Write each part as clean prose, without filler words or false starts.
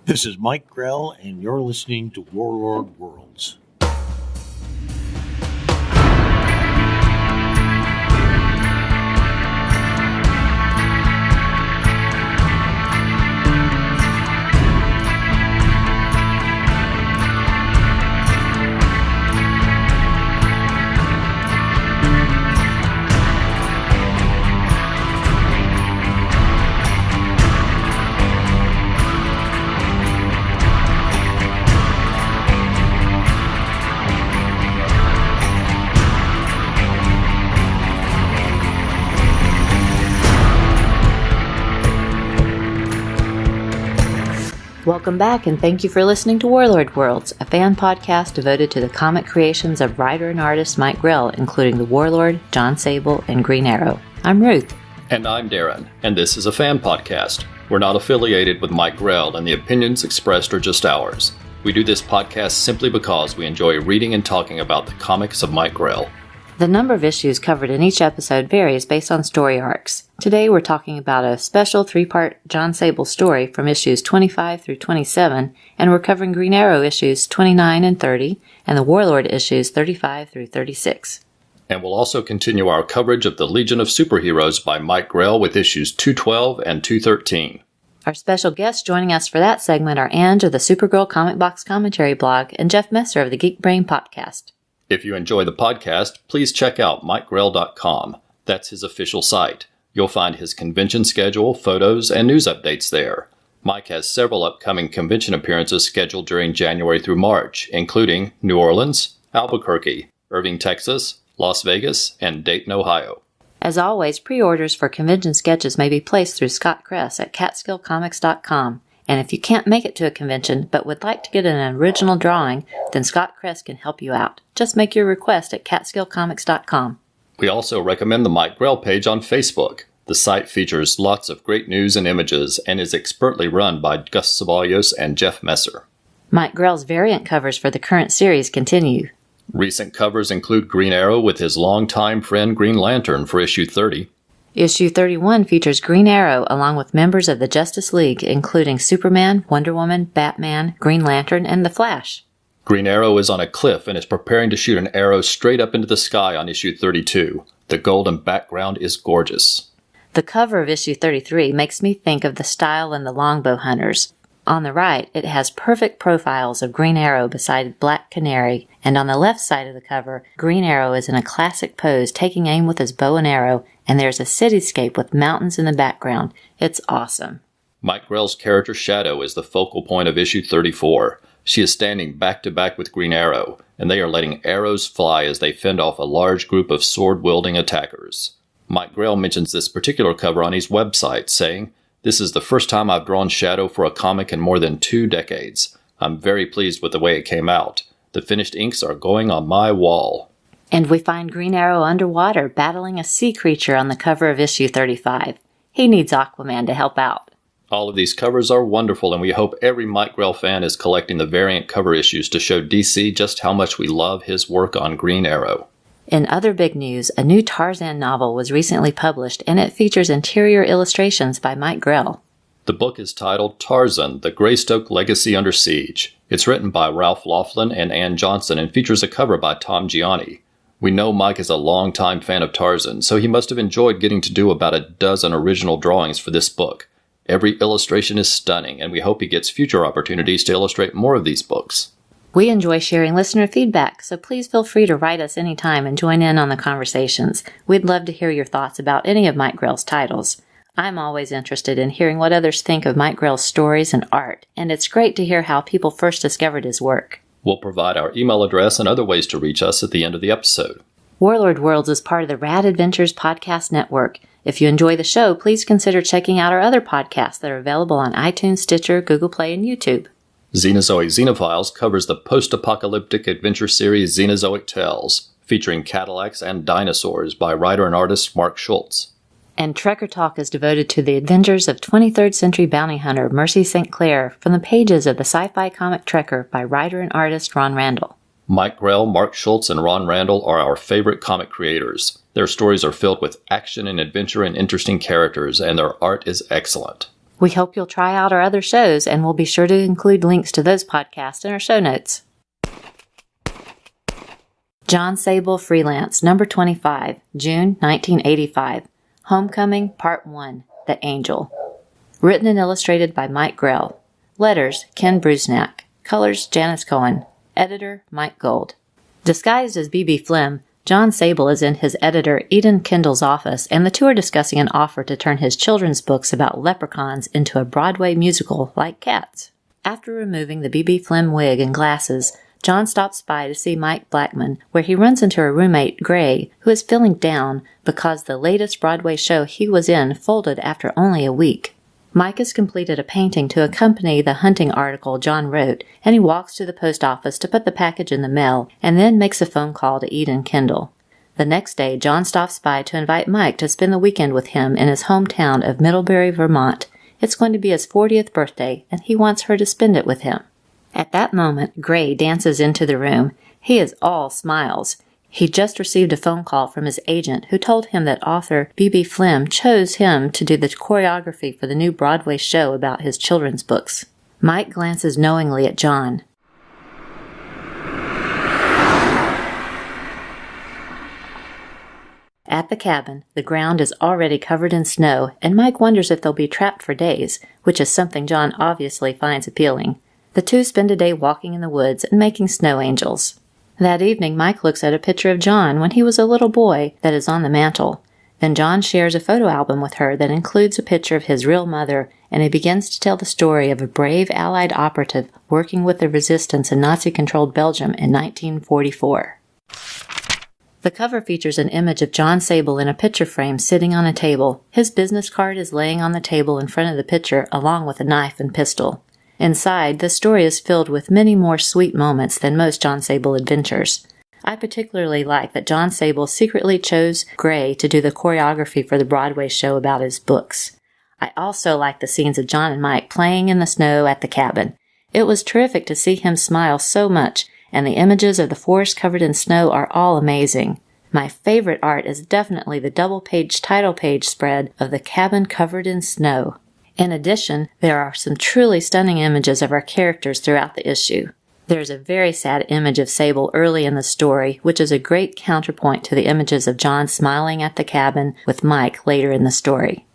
This is Mike Grell, and you're listening to Warlord Worlds. Welcome back, and thank you for listening to Warlord Worlds, a fan podcast devoted to the comic creations of writer and artist Mike Grell, including the Warlord, Jon Sable, and Green Arrow. I'm Ruth. And I'm Darren, and this is a fan podcast. We're not affiliated with Mike Grell, and the opinions expressed are just ours. We do this podcast simply because we enjoy reading and talking about the comics of Mike Grell. The number of issues covered in each episode varies based on story arcs. Today we're talking about a special 3-part Jon Sable story from issues 25 through 27, and we're covering Green Arrow issues 29 and 30, and the Warlord issues 35 through 36. And we'll also continue our coverage of the Legion of Superheroes by Mike Grell with issues 212 and 213. Our special guests joining us for that segment are Anj of the Supergirl Comic Box Commentary blog and Jeff Messer of the Geek Brain Popcast. If you enjoy the podcast, please check out MikeGrell.com. That's his official site. You'll find his convention schedule, photos, and news updates there. Mike has several upcoming convention appearances scheduled during January through March, including New Orleans, Albuquerque, Irving, Texas, Las Vegas, and Dayton, Ohio. As always, pre-orders for convention sketches may be placed through Scott Kress at CatskillComics.com. And if you can't make it to a convention but would like to get an original drawing, then Scott Kress can help you out. Just make your request at CatskillComics.com. We also recommend the Mike Grell page on Facebook. The site features lots of great news and images and is expertly run by Gus Ceballos and Jeff Messer. Mike Grell's variant covers for the current series continue. Recent covers include Green Arrow with his longtime friend Green Lantern for issue 30. Issue 31 features Green Arrow along with members of the Justice League, including Superman, Wonder Woman, Batman, Green Lantern, and The Flash. Green Arrow is on a cliff and is preparing to shoot an arrow straight up into the sky on issue 32. The golden background is gorgeous. The cover of issue 33 makes me think of the style in the Longbow Hunters. On the right, it has perfect profiles of Green Arrow beside Black Canary, and on the left side of the cover, Green Arrow is in a classic pose taking aim with his bow and arrow, and there's a cityscape with mountains in the background. It's awesome. Mike Grell's character Shadow is the focal point of issue 34. She is standing back-to-back with Green Arrow, and they are letting arrows fly as they fend off a large group of sword-wielding attackers. Mike Grell mentions this particular cover on his website, saying, "This is the first time I've drawn Shadow for a comic in more than 2 decades. I'm very pleased with the way it came out. The finished inks are going on my wall." And we find Green Arrow underwater battling a sea creature on the cover of issue 35. He needs Aquaman to help out. All of these covers are wonderful, and we hope every Mike Grell fan is collecting the variant cover issues to show DC just how much we love his work on Green Arrow. In other big news, a new Tarzan novel was recently published, and it features interior illustrations by Mike Grell. The book is titled Tarzan, The Greystoke Legacy Under Siege. It's written by Ralph Laughlin and Ann Johnson and features a cover by Tom Gianni. We know Mike is a longtime fan of Tarzan, so he must have enjoyed getting to do about a dozen original drawings for this book. Every illustration is stunning, and we hope he gets future opportunities to illustrate more of these books. We enjoy sharing listener feedback, so please feel free to write us anytime and join in on the conversations. We'd love to hear your thoughts about any of Mike Grell's titles. I'm always interested in hearing what others think of Mike Grell's stories and art, and it's great to hear how people first discovered his work. We'll provide our email address and other ways to reach us at the end of the episode. Warlord Worlds is part of the Rad Adventures Podcast Network. If you enjoy the show, please consider checking out our other podcasts that are available on iTunes, Stitcher, Google Play, and YouTube. Xenozoic Xenophiles covers the post-apocalyptic adventure series Xenozoic Tales, featuring Cadillacs and dinosaurs by writer and artist Mark Schultz. And Trekker Talk is devoted to the adventures of 23rd century bounty hunter Mercy St. Clair from the pages of the sci-fi comic Trekker by writer and artist Ron Randall. Mike Grell, Mark Schultz, and Ron Randall are our favorite comic creators. Their stories are filled with action and adventure and interesting characters, and their art is excellent. We hope you'll try out our other shows, and we'll be sure to include links to those podcasts in our show notes. Jon Sable Freelance, number 25, June 1985. Homecoming, Part 1, The Angel. Written and illustrated by Mike Grell. Letters, Ken Brusnak. Colors, Janice Cohen. Editor, Mike Gold. Disguised as B.B. Flim, Jon Sable is in his editor Eden Kendall's office, and the two are discussing an offer to turn his children's books about leprechauns into a Broadway musical like Cats. After removing the B.B. Flim wig and glasses, Jon stops by to see Mike Blackman, where he runs into her roommate, Gray, who is feeling down because the latest Broadway show he was in folded after only a week. Mike has completed a painting to accompany the hunting article Jon wrote, and he walks to the post office to put the package in the mail, and then makes a phone call to Eden Kendall. The next day, Jon stops by to invite Mike to spend the weekend with him in his hometown of Middlebury, Vermont. It's going to be his 40th birthday, and he wants her to spend it with him. At that moment, Gray dances into the room. He is all smiles. He just received a phone call from his agent who told him that author B.B. Flim chose him to do the choreography for the new Broadway show about his children's books. Mike glances knowingly at Jon. At the cabin, the ground is already covered in snow, and Mike wonders if they'll be trapped for days, which is something Jon obviously finds appealing. The two spend a day walking in the woods and making snow angels. That evening, Mike looks at a picture of Jon when he was a little boy that is on the mantel. Then Jon shares a photo album with her that includes a picture of his real mother, and he begins to tell the story of a brave Allied operative working with the resistance in Nazi-controlled Belgium in 1944. The cover features an image of Jon Sable in a picture frame sitting on a table. His business card is laying on the table in front of the picture, along with a knife and pistol. Inside, the story is filled with many more sweet moments than most Jon Sable adventures. I particularly like that Jon Sable secretly chose Gray to do the choreography for the Broadway show about his books. I also like the scenes of Jon and Mike playing in the snow at the cabin. It was terrific to see him smile so much, and the images of the forest covered in snow are all amazing. My favorite art is definitely the double-page title page spread of the cabin covered in snow. In addition, there are some truly stunning images of our characters throughout the issue. There is a very sad image of Sable early in the story, which is a great counterpoint to the images of Jon smiling at the cabin with Mike later in the story.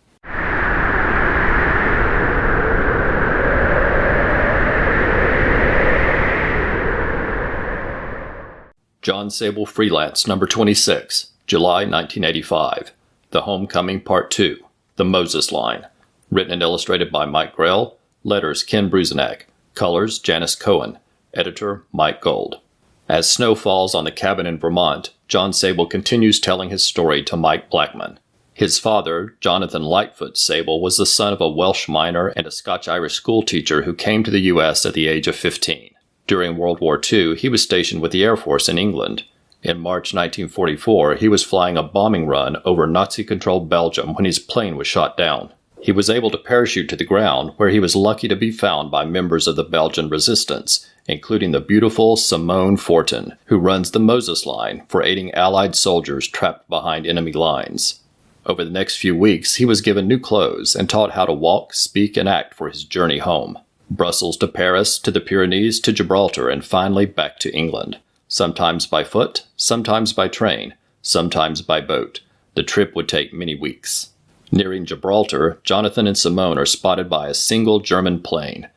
Jon Sable Freelance, number 26, July 1985. The Homecoming, Part 2, The Moses Line. Written and illustrated by Mike Grell. Letters, Ken Brusnak. Colors, Janice Cohen. Editor, Mike Gold. As snow falls on the cabin in Vermont, Jon Sable continues telling his story to Mike Blackman. His father, Jonathan Lightfoot Sable, was the son of a Welsh miner and a Scotch-Irish schoolteacher who came to the U.S. at the age of 15. During World War II, he was stationed with the Air Force in England. In March 1944, he was flying a bombing run over Nazi-controlled Belgium when his plane was shot down. He was able to parachute to the ground, where he was lucky to be found by members of the Belgian resistance, including the beautiful Simone Fortin, who runs the Moses Line for aiding Allied soldiers trapped behind enemy lines. Over the next few weeks, he was given new clothes and taught how to walk, speak, and act for his journey home. Brussels to Paris, to the Pyrenees, to Gibraltar, and finally back to England. Sometimes by foot, sometimes by train, sometimes by boat. The trip would take many weeks. Nearing Gibraltar, Jonathan and Simone are spotted by a single German plane.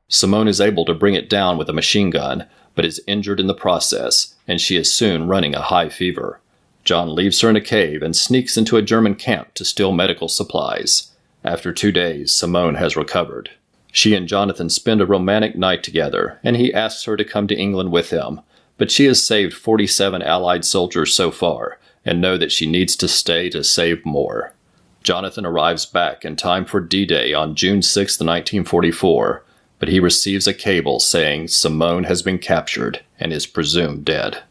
Simone is able to bring it down with a machine gun, but is injured in the process, and she is soon running a high fever. Jon leaves her in a cave and sneaks into a German camp to steal medical supplies. After 2 days, Simone has recovered. She and Jonathan spend a romantic night together, and he asks her to come to England with him, but she has saved 47 Allied soldiers so far, and knows that she needs to stay to save more. Jonathan arrives back in time for D-Day on June 6, 1944, but he receives a cable saying Simone has been captured and is presumed dead.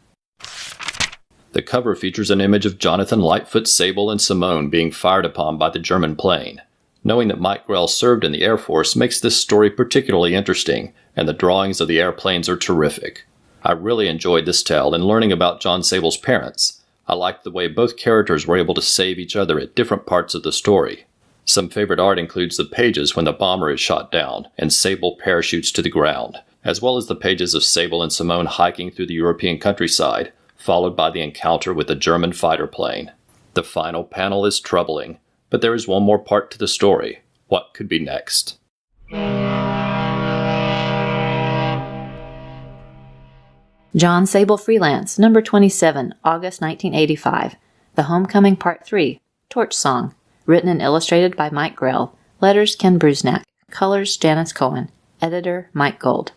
The cover features an image of Jonathan Lightfoot Sable and Simone being fired upon by the German plane. Knowing that Mike Grell served in the Air Force makes this story particularly interesting, and the drawings of the airplanes are terrific. I really enjoyed this tale and learning about Jon Sable's parents. I liked the way both characters were able to save each other at different parts of the story. Some favorite art includes the pages when the bomber is shot down and Sable parachutes to the ground, as well as the pages of Sable and Simone hiking through the European countryside, followed by the encounter with the German fighter plane. The final panel is troubling, but there is one more part to the story. What could be next? Jon Sable Freelance, number 27, August 1985. The Homecoming Part 3, Torch Song. Written and illustrated by Mike Grell. Letters Ken Brusnak. Colors Janice Cohen. Editor Mike Gold.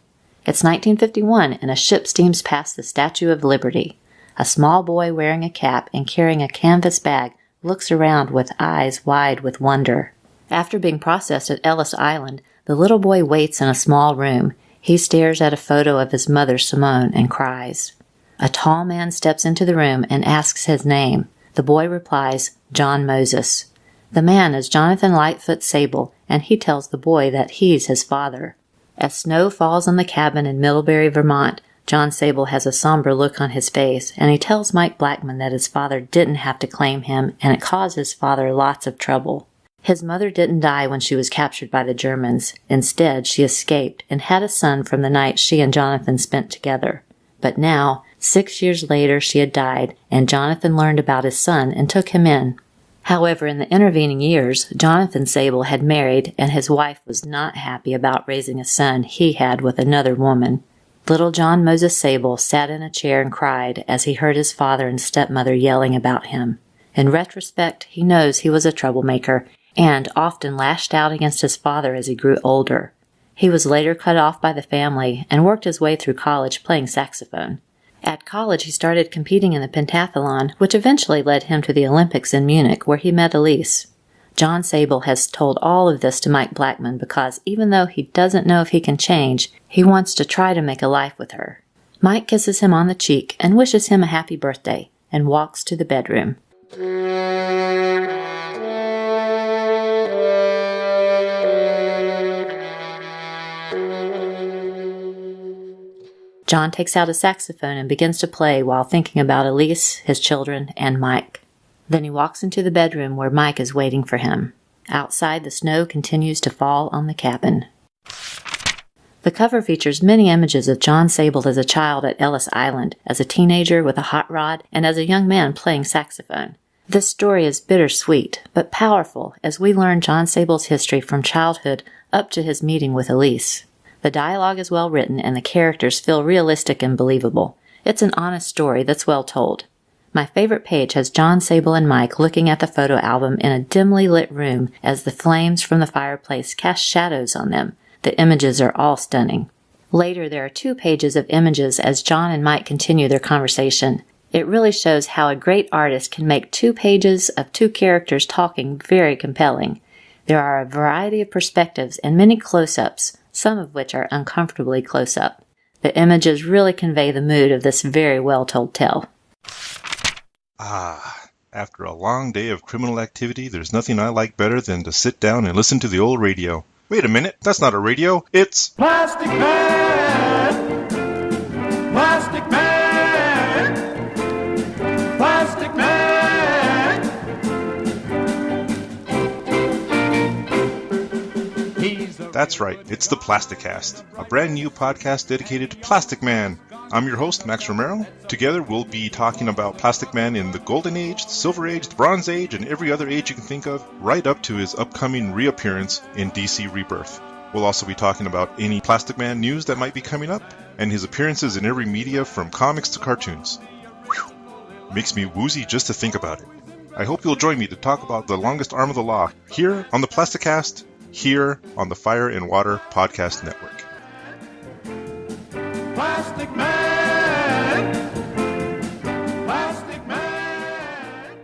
It's 1951 and a ship steams past the Statue of Liberty. A small boy wearing a cap and carrying a canvas bag looks around with eyes wide with wonder. After being processed at Ellis Island, the little boy waits in a small room. He stares at a photo of his mother, Simone, and cries. A tall man steps into the room and asks his name. The boy replies, John Moses. The man is Jonathan Lightfoot Sable, and he tells the boy that he's his father. As snow falls on the cabin in Middlebury, Vermont, Jon Sable has a somber look on his face, and he tells Mike Blackman that his father didn't have to claim him, and it caused his father lots of trouble. His mother didn't die when she was captured by the Germans. Instead, she escaped and had a son from the night she and Jonathan spent together. But now, 6 years later, she had died, and Jonathan learned about his son and took him in. However, in the intervening years, Jonathan Sable had married, and his wife was not happy about raising a son he had with another woman. Little John Moses Sable sat in a chair and cried as he heard his father and stepmother yelling about him. In retrospect, he knows he was a troublemaker, and often lashed out against his father as he grew older. He was later cut off by the family and worked his way through college playing saxophone. At college, he started competing in the pentathlon, which eventually led him to the Olympics in Munich, where he met Elise. Jon Sable has told all of this to Mike Blackman because even though he doesn't know if he can change, he wants to try to make a life with her. Mike kisses him on the cheek and wishes him a happy birthday and walks to the bedroom. John takes out a saxophone and begins to play while thinking about Elise, his children, and Mike. Then he walks into the bedroom where Mike is waiting for him. Outside, the snow continues to fall on the cabin. The cover features many images of Jon Sable as a child at Ellis Island, as a teenager with a hot rod, and as a young man playing saxophone. This story is bittersweet, but powerful as we learn Jon Sable's history from childhood up to his meeting with Elise. The dialogue is well written and the characters feel realistic and believable. It's an honest story that's well told. My favorite page has Jon Sable and Mike looking at the photo album in a dimly lit room as the flames from the fireplace cast shadows on them. The images are all stunning. Later, there are 2 pages of images as John and Mike continue their conversation. It really shows how a great artist can make 2 pages of 2 characters talking very compelling. There are a variety of perspectives and many close-ups, some of which are uncomfortably close-up. The images really convey the mood of this very well-told tale. After a long day of criminal activity, there's nothing I like better than to sit down and listen to the old radio. Wait a minute, that's not a radio, it's... Plastic Man! Plastic Man! Plastic Man! That's right, it's the Plasticast, a brand new podcast dedicated to Plastic Man. I'm your host, Max Romero. Together, we'll be talking about Plastic Man in the Golden Age, the Silver Age, the Bronze Age, and every other age you can think of, right up to his upcoming reappearance in DC Rebirth. We'll also be talking about any Plastic Man news that might be coming up, and his appearances in every media from comics to cartoons. Whew. Makes me woozy just to think about it. I hope you'll join me to talk about the longest arm of the law, here on the Plasticast, here on the Fire and Water Podcast Network. Plastic Man! Plastic Man!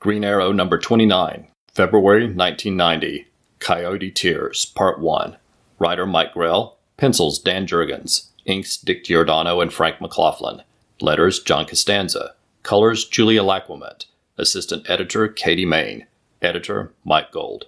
Green Arrow number 29, February 1990. Coyote Tears, Part 1. Writer Mike Grell. Pencils Dan Jurgens. Inks Dick Giordano and Frank McLaughlin. Letters John Costanza. Colors Julia Lacquement. Assistant Editor Katie Main. Editor Mike Gold.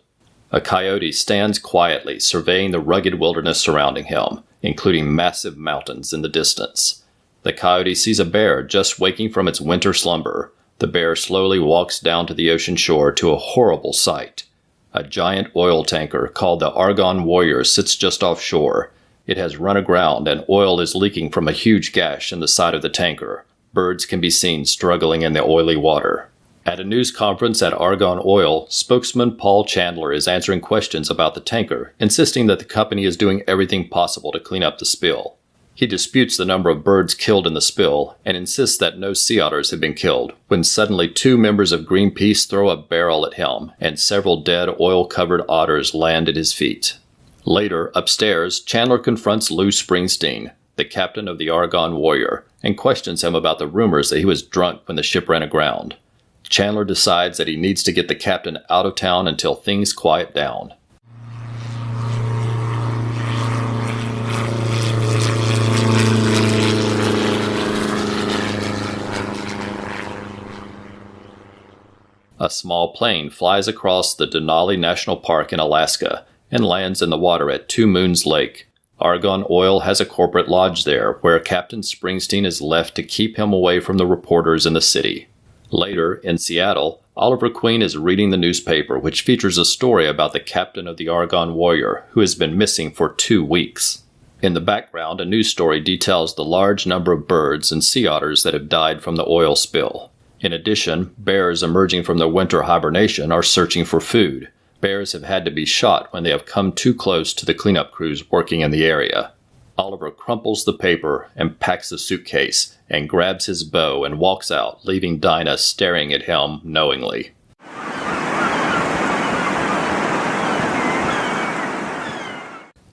A coyote stands quietly surveying the rugged wilderness surrounding him. including massive mountains in the distance. The Coyote sees a bear just waking from its winter slumber. The bear slowly walks down to the ocean shore to a horrible sight. A giant oil tanker called the Argon Warrior sits just offshore. It has run aground and oil is leaking from a huge gash in the side of the tanker. Birds can be seen struggling in the oily water. At a news conference at Argon Oil, spokesman Paul Chandler is answering questions about the tanker, insisting that the company is doing everything possible to clean up the spill. He disputes the number of birds killed in the spill and insists that no sea otters have been killed, when suddenly 2 members of Greenpeace throw a barrel at him and several dead oil-covered otters land at his feet. Later, upstairs, Chandler confronts Lou Springsteen, the captain of the Argon Warrior, and questions him about the rumors that he was drunk when the ship ran aground. Chandler decides that he needs to get the captain out of town until things quiet down. A small plane flies across the Denali National Park in Alaska and lands in the water at Two Moons Lake. Argon Oil has a corporate lodge there where Captain Springsteen is left to keep him away from the reporters in the city. Later, in Seattle, Oliver Queen is reading the newspaper, which features a story about the captain of the Argon Warrior, who has been missing for 2 weeks. In the background, a news story details the large number of birds and sea otters that have died from the oil spill. In addition, bears emerging from their winter hibernation are searching for food. Bears have had to be shot when they have come too close to the cleanup crews working in the area. Oliver crumples the paper and packs the suitcase and grabs his bow and walks out, leaving Dinah staring at him knowingly.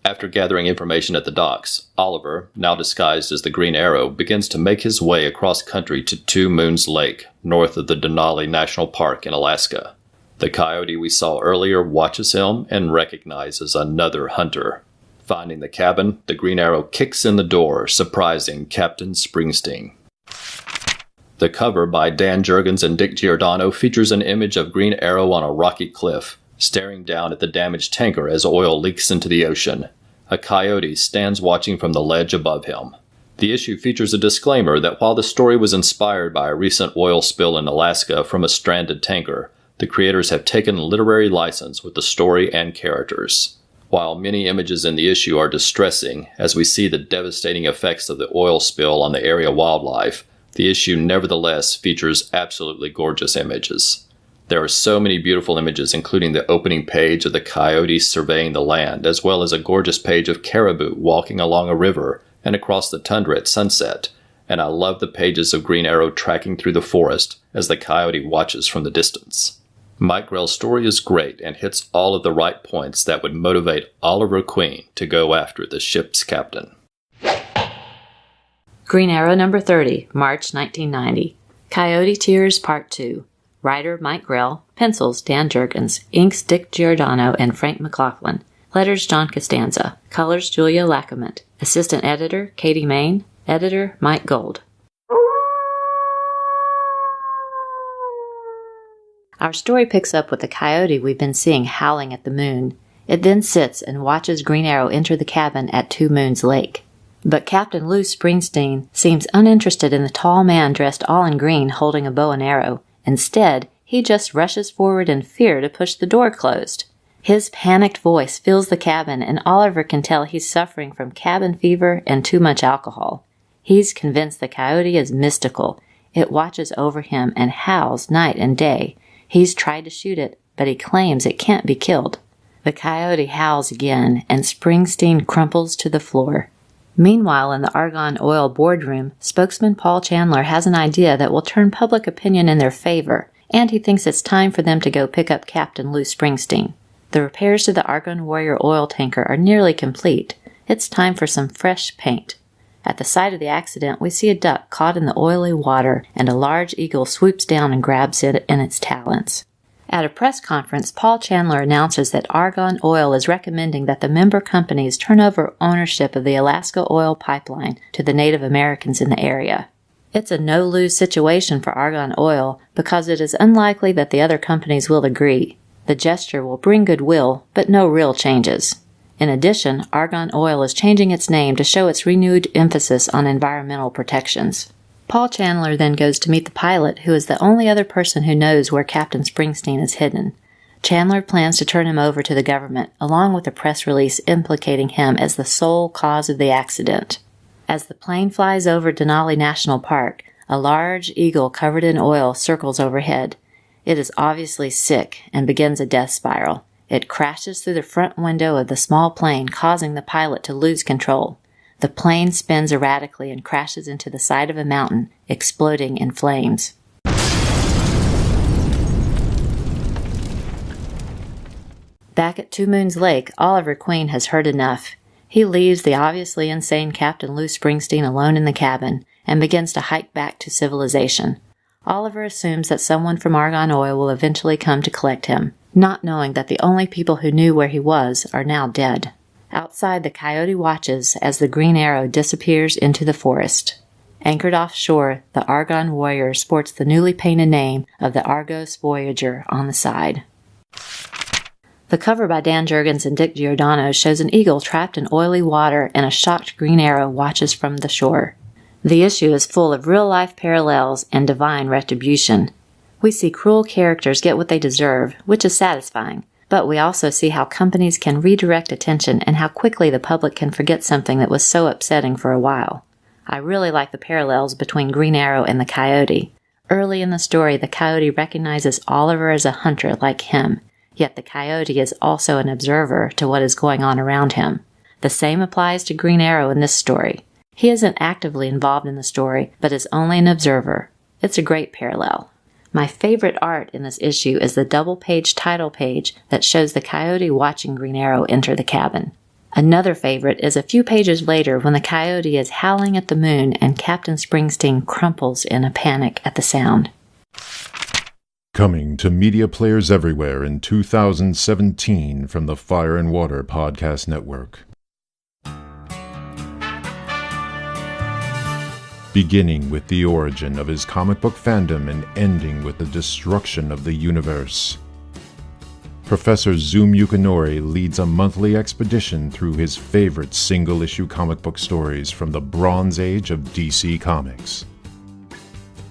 After gathering information at the docks, Oliver, now disguised as the Green Arrow, begins to make his way across country to Two Moons Lake, north of the Denali National Park in Alaska. The coyote we saw earlier watches him and recognizes another hunter. Finding the cabin, the Green Arrow kicks in the door, surprising Captain Springsteen. The cover by Dan Jurgens and Dick Giordano features an image of Green Arrow on a rocky cliff, staring down at the damaged tanker as oil leaks into the ocean. A coyote stands watching from the ledge above him. The issue features a disclaimer that while the story was inspired by a recent oil spill in Alaska from a stranded tanker, the creators have taken literary license with the story and characters. While many images in the issue are distressing, as we see the devastating effects of the oil spill on the area wildlife, the issue nevertheless features absolutely gorgeous images. There are so many beautiful images, including the opening page of the coyote surveying the land, as well as a gorgeous page of caribou walking along a river and across the tundra at sunset. And I love the pages of Green Arrow tracking through the forest as the coyote watches from the distance. Mike Grell's story is great and hits all of the right points that would motivate Oliver Queen to go after the ship's captain. Green Arrow number 30, March 1990. Coyote Tears Part 2. Writer Mike Grell. Pencils Dan Jurgens. Inks Dick Giordano and Frank McLaughlin. Letters John Costanza. Colors Julia Lacament. Assistant Editor Katie Main. Editor Mike Gold. Our story picks up with the coyote we've been seeing howling at the moon. It then sits and watches Green Arrow enter the cabin at Two Moons Lake. But Captain Lou Springsteen seems uninterested in the tall man dressed all in green holding a bow and arrow. Instead, he just rushes forward in fear to push the door closed. His panicked voice fills the cabin, and Oliver can tell he's suffering from cabin fever and too much alcohol. He's convinced the coyote is mystical. It watches over him and howls night and day. He's tried to shoot it, but he claims it can't be killed. The coyote howls again, and Springsteen crumples to the floor. Meanwhile, in the Argon Oil boardroom, spokesman Paul Chandler has an idea that will turn public opinion in their favor, and he thinks it's time for them to go pick up Captain Lou Springsteen. The repairs to the Argon Warrior oil tanker are nearly complete. It's time for some fresh paint. At the site of the accident, we see a duck caught in the oily water, and a large eagle swoops down and grabs it in its talons. At a press conference, Paul Chandler announces that Argon Oil is recommending that the member companies turn over ownership of the Alaska oil pipeline to the Native Americans in the area. It's a no-lose situation for Argon Oil because it is unlikely that the other companies will agree. The gesture will bring goodwill, but no real changes. In addition, Argon Oil is changing its name to show its renewed emphasis on environmental protections. Paul Chandler then goes to meet the pilot, who is the only other person who knows where Captain Springsteen is hidden. Chandler plans to turn him over to the government, along with a press release implicating him as the sole cause of the accident. As the plane flies over Denali National Park, a large eagle covered in oil circles overhead. It is obviously sick and begins a death spiral. It crashes through the front window of the small plane, causing the pilot to lose control. The plane spins erratically and crashes into the side of a mountain, exploding in flames. Back at Two Moons Lake, Oliver Queen has heard enough. He leaves the obviously insane Captain Lou Springsteen alone in the cabin and begins to hike back to civilization. Oliver assumes that someone from Argon Oil will eventually come to collect him, not knowing that the only people who knew where he was are now dead. Outside, the Coyote watches as the Green Arrow disappears into the forest. Anchored offshore, the Argon Warrior sports the newly painted name of the Argos Voyager on the side. The cover by Dan Jurgens and Dick Giordano shows an eagle trapped in oily water, and a shocked Green Arrow watches from the shore. The issue is full of real-life parallels and divine retribution. We see cruel characters get what they deserve, which is satisfying, but we also see how companies can redirect attention and how quickly the public can forget something that was so upsetting for a while. I really like the parallels between Green Arrow and the Coyote. Early in the story, the Coyote recognizes Oliver as a hunter like him, yet the Coyote is also an observer to what is going on around him. The same applies to Green Arrow in this story. He isn't actively involved in the story, but is only an observer. It's a great parallel. My favorite art in this issue is the double-page title page that shows the Coyote watching Green Arrow enter the cabin. Another favorite is a few pages later when the Coyote is howling at the moon and Captain Springsteen crumples in a panic at the sound. Coming to media players everywhere in 2017 from the Fire and Water Podcast Network. Beginning with the origin of his comic book fandom and ending with the destruction of the universe. Professor Zoom Yukinori leads a monthly expedition through his favorite single-issue comic book stories from the Bronze Age of DC Comics.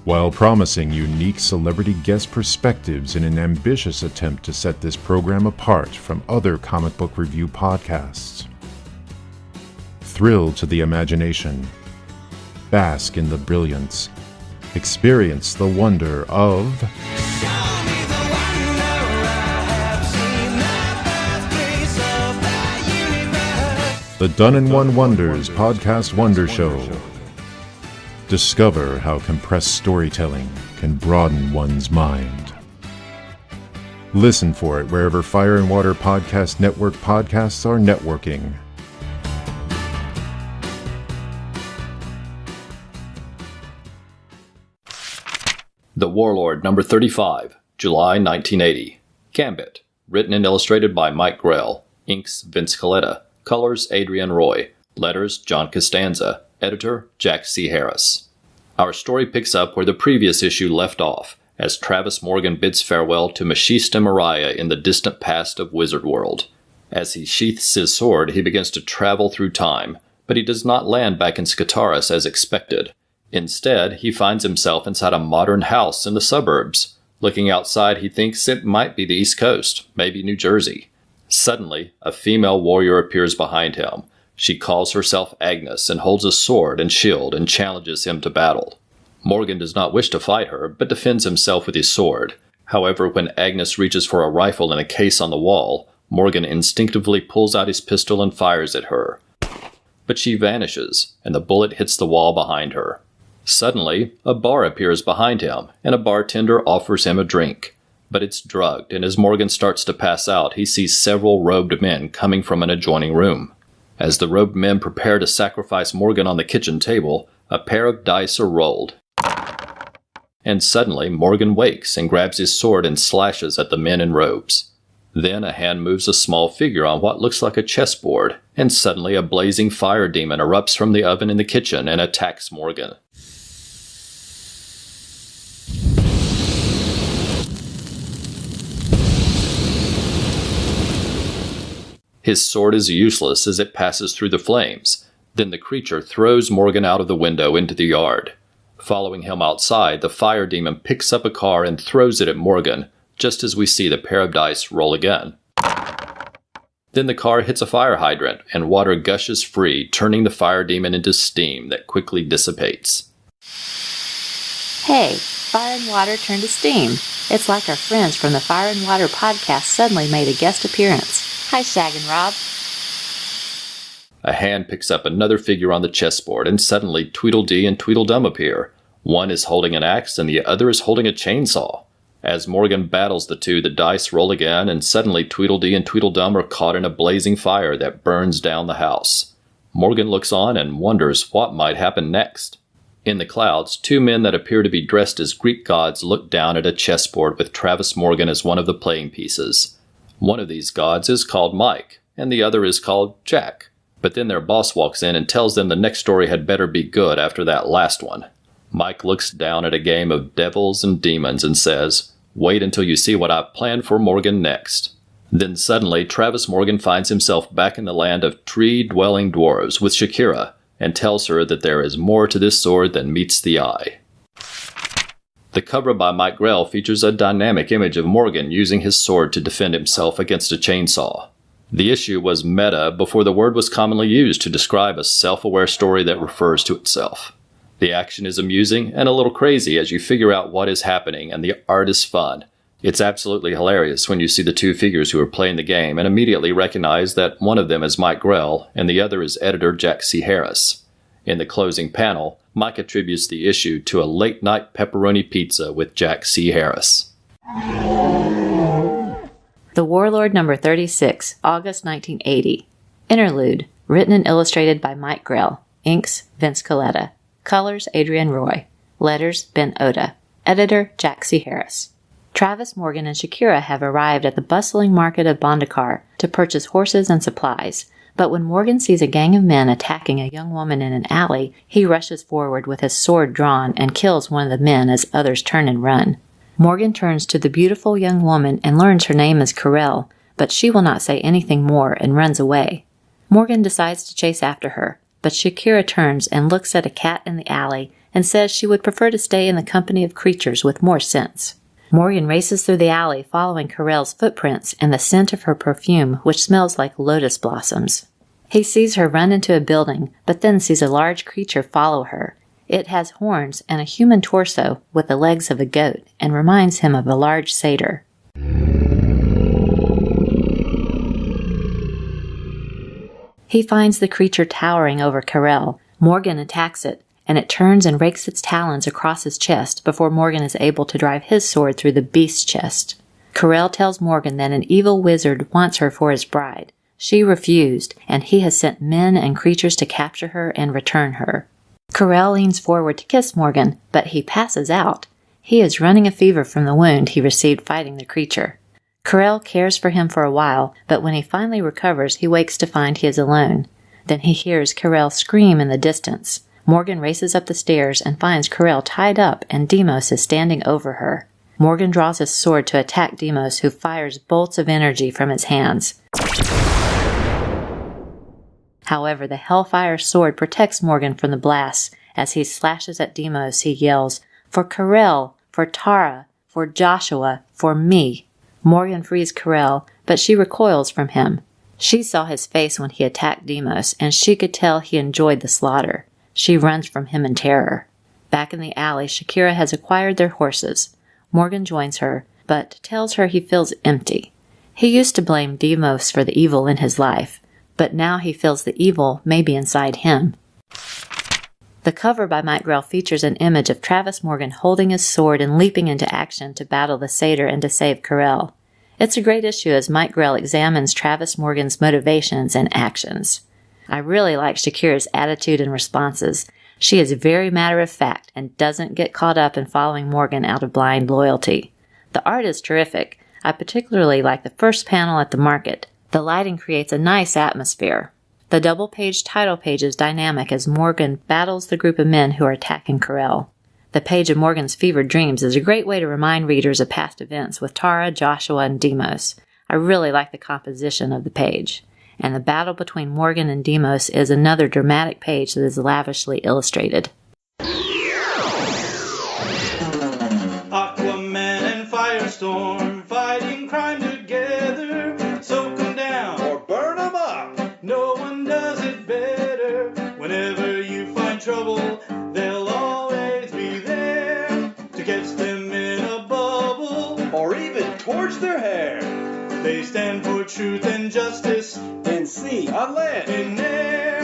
While promising unique celebrity guest perspectives in an ambitious attempt to set this program apart from other comic book review podcasts. Thrill to the imagination. Bask in the brilliance. Experience the wonder of the Done in One Wonders Podcast Wonder Show. Discover how compressed storytelling can broaden one's mind. Listen for it wherever Fire and Water Podcast Network podcasts are networking. The Warlord, number 35, July 1980. Gambit. Written and illustrated by Mike Grell. Inks Vince Coletta. Colors Adrian Roy. Letters John Costanza. Editor Jack C. Harris. Our story picks up where the previous issue left off, as Travis Morgan bids farewell to Machiste and Mariah in the distant past of Wizard World. As he sheaths his sword, he begins to travel through time, but he does not land back in Skataris as expected. Instead, he finds himself inside a modern house in the suburbs. Looking outside, he thinks it might be the East Coast, maybe New Jersey. Suddenly, a female warrior appears behind him. She calls herself Agnes and holds a sword and shield and challenges him to battle. Morgan does not wish to fight her, but defends himself with his sword. However, when Agnes reaches for a rifle in a case on the wall, Morgan instinctively pulls out his pistol and fires at her. But she vanishes, and the bullet hits the wall behind her. Suddenly, a bar appears behind him, and a bartender offers him a drink. But it's drugged, and as Morgan starts to pass out, he sees several robed men coming from an adjoining room. As the robed men prepare to sacrifice Morgan on the kitchen table, a pair of dice are rolled. And suddenly, Morgan wakes and grabs his sword and slashes at the men in robes. Then a hand moves a small figure on what looks like a chessboard, and suddenly a blazing fire demon erupts from the oven in the kitchen and attacks Morgan. His sword is useless as it passes through the flames. Then the creature throws Morgan out of the window into the yard. Following him outside, the fire demon picks up a car and throws it at Morgan, just as we see the pair of dice roll again. Then the car hits a fire hydrant, and water gushes free, turning the fire demon into steam that quickly dissipates. Hey, fire and water turn to steam. It's like our friends from the Fire and Water podcast suddenly made a guest appearance. Hi, Shag and Rob. A hand picks up another figure on the chessboard, and suddenly Tweedledee and Tweedledum appear. One is holding an axe, and the other is holding a chainsaw. As Morgan battles the two, the dice roll again, and suddenly Tweedledee and Tweedledum are caught in a blazing fire that burns down the house. Morgan looks on and wonders what might happen next. In the clouds, two men that appear to be dressed as Greek gods look down at a chessboard with Travis Morgan as one of the playing pieces. One of these gods is called Mike, and the other is called Jack. But then their boss walks in and tells them the next story had better be good after that last one. Mike looks down at a game of devils and demons and says, "Wait until you see what I've planned for Morgan next." Then suddenly, Travis Morgan finds himself back in the land of tree-dwelling dwarves with Shakira, and tells her that there is more to this sword than meets the eye. The cover by Mike Grell features a dynamic image of Morgan using his sword to defend himself against a chainsaw. The issue was meta before the word was commonly used to describe a self-aware story that refers to itself. The action is amusing and a little crazy as you figure out what is happening, and the art is fun. It's absolutely hilarious when you see the two figures who are playing the game and immediately recognize that one of them is Mike Grell and the other is editor Jack C. Harris. In the closing panel, Mike attributes the issue to a late-night pepperoni pizza with Jack C. Harris. The Warlord number 36, August 1980. Interlude, written and illustrated by Mike Grell. Inks, Vince Coletta. Colors, Adrian Roy. Letters, Ben Oda. Editor, Jack C. Harris. Travis Morgan and Shakira have arrived at the bustling market of Bondakar to purchase horses and supplies. But when Morgan sees a gang of men attacking a young woman in an alley, he rushes forward with his sword drawn and kills one of the men as others turn and run. Morgan turns to the beautiful young woman and learns her name is Carell, but she will not say anything more and runs away. Morgan decides to chase after her, but Shakira turns and looks at a cat in the alley and says she would prefer to stay in the company of creatures with more sense. Morgan races through the alley following Carell's footprints and the scent of her perfume, which smells like lotus blossoms. He sees her run into a building, but then sees a large creature follow her. It has horns and a human torso with the legs of a goat and reminds him of a large satyr. He finds the creature towering over Carell. Morgan attacks it, and it turns and rakes its talons across his chest before Morgan is able to drive his sword through the beast's chest. Carell tells Morgan that an evil wizard wants her for his bride. She refused, and he has sent men and creatures to capture her and return her. Carell leans forward to kiss Morgan, but he passes out. He is running a fever from the wound he received fighting the creature. Carell cares for him for a while, but when he finally recovers, he wakes to find he is alone. Then he hears Carell scream in the distance. Morgan races up the stairs and finds Carell tied up and Demos is standing over her. Morgan draws his sword to attack Demos, who fires bolts of energy from his hands. However, the Hellfire sword protects Morgan from the blasts. As he slashes at Demos, he yells, "For Carell, for Tara, for Joshua, for me." Morgan frees Carell, but she recoils from him. She saw his face when he attacked Demos, and she could tell he enjoyed the slaughter. She runs from him in terror. Back in the alley, Shakira has acquired their horses. Morgan joins her, but tells her he feels empty. He used to blame Demos for the evil in his life, but now he feels the evil may be inside him. The cover by Mike Grell features an image of Travis Morgan holding his sword and leaping into action to battle the satyr and to save Carell. It's a great issue as Mike Grell examines Travis Morgan's motivations and actions. I really like Shakira's attitude and responses. She is very matter-of-fact and doesn't get caught up in following Morgan out of blind loyalty. The art is terrific. I particularly like the first panel at the market. The lighting creates a nice atmosphere. The double-page title page is dynamic as Morgan battles the group of men who are attacking Carell. The page of Morgan's fevered dreams is a great way to remind readers of past events with Tara, Joshua, and Demos. I really like the composition of the page. and the battle between Morgan and Deimos is another dramatic page that is lavishly illustrated. Aquaman and Firestorm fighting crime together. Soak 'em down or burn 'em up. No one does it better. Whenever you find trouble, they'll always be there to catch them in a bubble or even torch their hair. They stand for truth and justice in sea, on land, in air.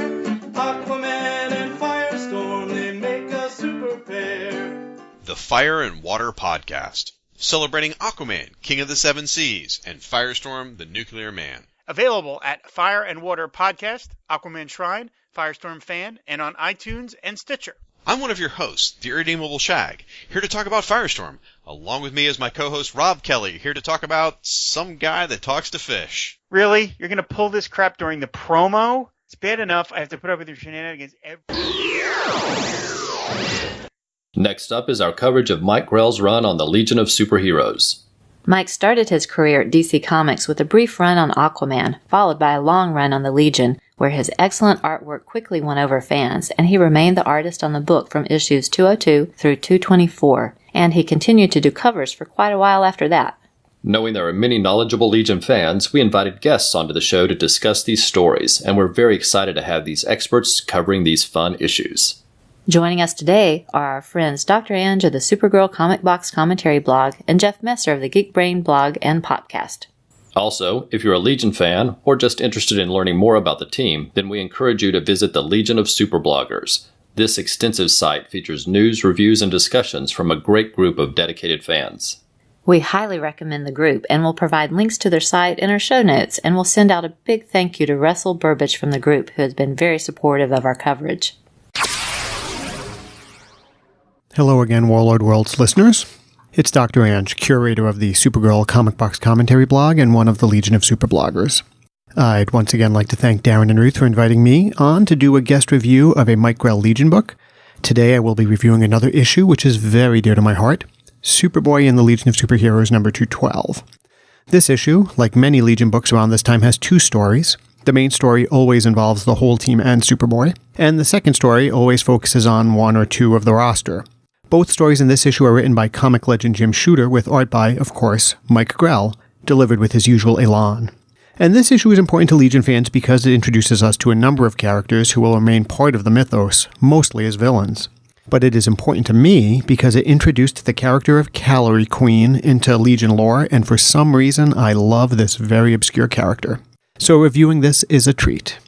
Aquaman and Firestorm, they make a super pair. The Fire and Water Podcast, celebrating Aquaman, King of the Seven Seas, and Firestorm, the Nuclear Man. Available at Fire and Water Podcast, Aquaman Shrine, Firestorm Fan, and on iTunes and Stitcher. I'm one of your hosts, the Irredeemable Shag, here to talk about Firestorm. Along with me is my co-host Rob Kelly, here to talk about some guy that talks to fish. Really? You're going to pull this crap during the promo? It's bad enough I have to put up with your shenanigans Next up is our coverage of Mike Grell's run on the Legion of Superheroes. Mike started his career at DC Comics with a brief run on Aquaman, followed by a long run on the Legion, where his excellent artwork quickly won over fans, and he remained the artist on the book from issues 202 through 224, and he continued to do covers for quite a while after that. Knowing there are many knowledgeable Legion fans, we invited guests onto the show to discuss these stories, and we're very excited to have these experts covering these fun issues. Joining us today are our friends Dr. Anj of the Supergirl Comic Box Commentary blog and Jeff Messer of the Geek Brain blog and Popcast. Also, if you're a Legion fan or just interested in learning more about the team, then we encourage you to visit the Legion of Superbloggers. This extensive site features news, reviews, and discussions from a great group of dedicated fans. We highly recommend the group, and we'll provide links to their site in our show notes, and we'll send out a big thank you to Russell Burbage from the group, who has been very supportive of our coverage. Hello again, Warlord Worlds listeners. It's Dr. Anj, curator of the Supergirl Comic Box Commentary blog and one of the Legion of Superbloggers. I'd once again like to thank Darren and Ruth for inviting me on to do a guest review of a Mike Grell Legion book. Today I will be reviewing another issue which is very dear to my heart, Superboy and the Legion of Superheroes number 212. This issue, like many Legion books around this time, has two stories. The main story always involves the whole team and Superboy, and the second story always focuses on one or two of the roster. Both stories in this issue are written by comic legend Jim Shooter, with art by, of course, Mike Grell, delivered with his usual elan. And this issue is important to Legion fans because it introduces us to a number of characters who will remain part of the mythos, mostly as villains. But it is important to me because it introduced the character of Calorie Queen into Legion lore, and for some reason I love this very obscure character. So reviewing this is a treat.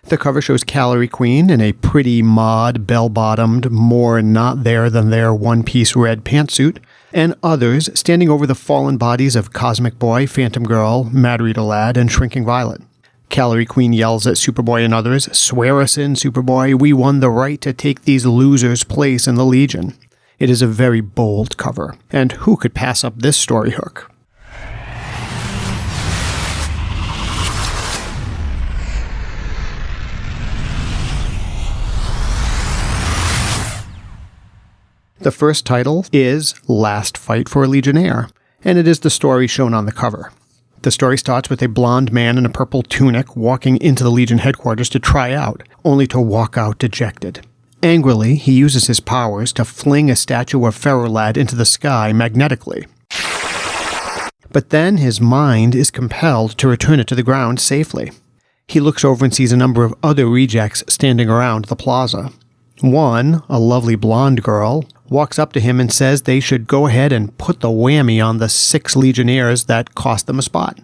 The cover shows Calorie Queen in a pretty mod, bell-bottomed, more not there than there one-piece red pantsuit, and others standing over the fallen bodies of Cosmic Boy, Phantom Girl, Mad Rita Lad, and Shrinking Violet. Calorie Queen yells at Superboy and others, "Swear us in, Superboy, we won the right to take these losers' place in the Legion." It is a very bold cover, and who could pass up this story hook? The first title is Last Fight for a Legionnaire, and it is the story shown on the cover. The story starts with a blonde man in a purple tunic walking into the Legion headquarters to try out, only to walk out dejected. Angrily, he uses his powers to fling a statue of Ferrolad into the sky magnetically. But then his mind is compelled to return it to the ground safely. He looks over and sees a number of other rejects standing around the plaza. One, a lovely blonde girl, walks up to him and says they should go ahead and put the whammy on the 6 Legionnaires that cost them a spot.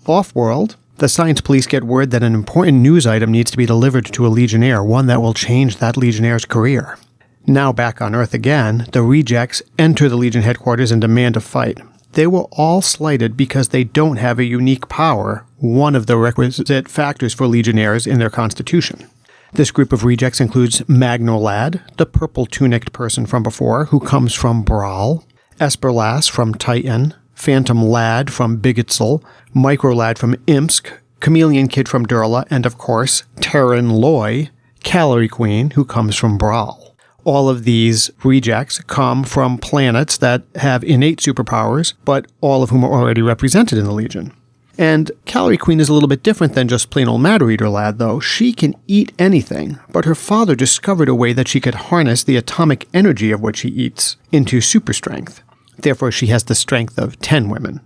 Off-world, the science police get word that an important news item needs to be delivered to a Legionnaire, one that will change that Legionnaire's career. Now back on Earth again, the rejects enter the Legion headquarters and demand a fight. They were all slighted because they don't have a unique power, one of the requisite factors for Legionnaires in their constitution. This group of rejects includes Magnolad, the purple-tunicked person from before, who comes from Brawl, Esperlass from Titan, Phantom Lad from Bigotzel, Microlad from Imsk, Chameleon Kid from Durla, and of course, Terran Loy, Calorie Queen, who comes from Brawl. All of these rejects come from planets that have innate superpowers, but all of whom are already represented in the Legion. And Calorie Queen is a little bit different than just plain old Matter Eater Lad, though. She can eat anything, but her father discovered a way that she could harness the atomic energy of what she eats into super strength. Therefore, she has the strength of 10 women.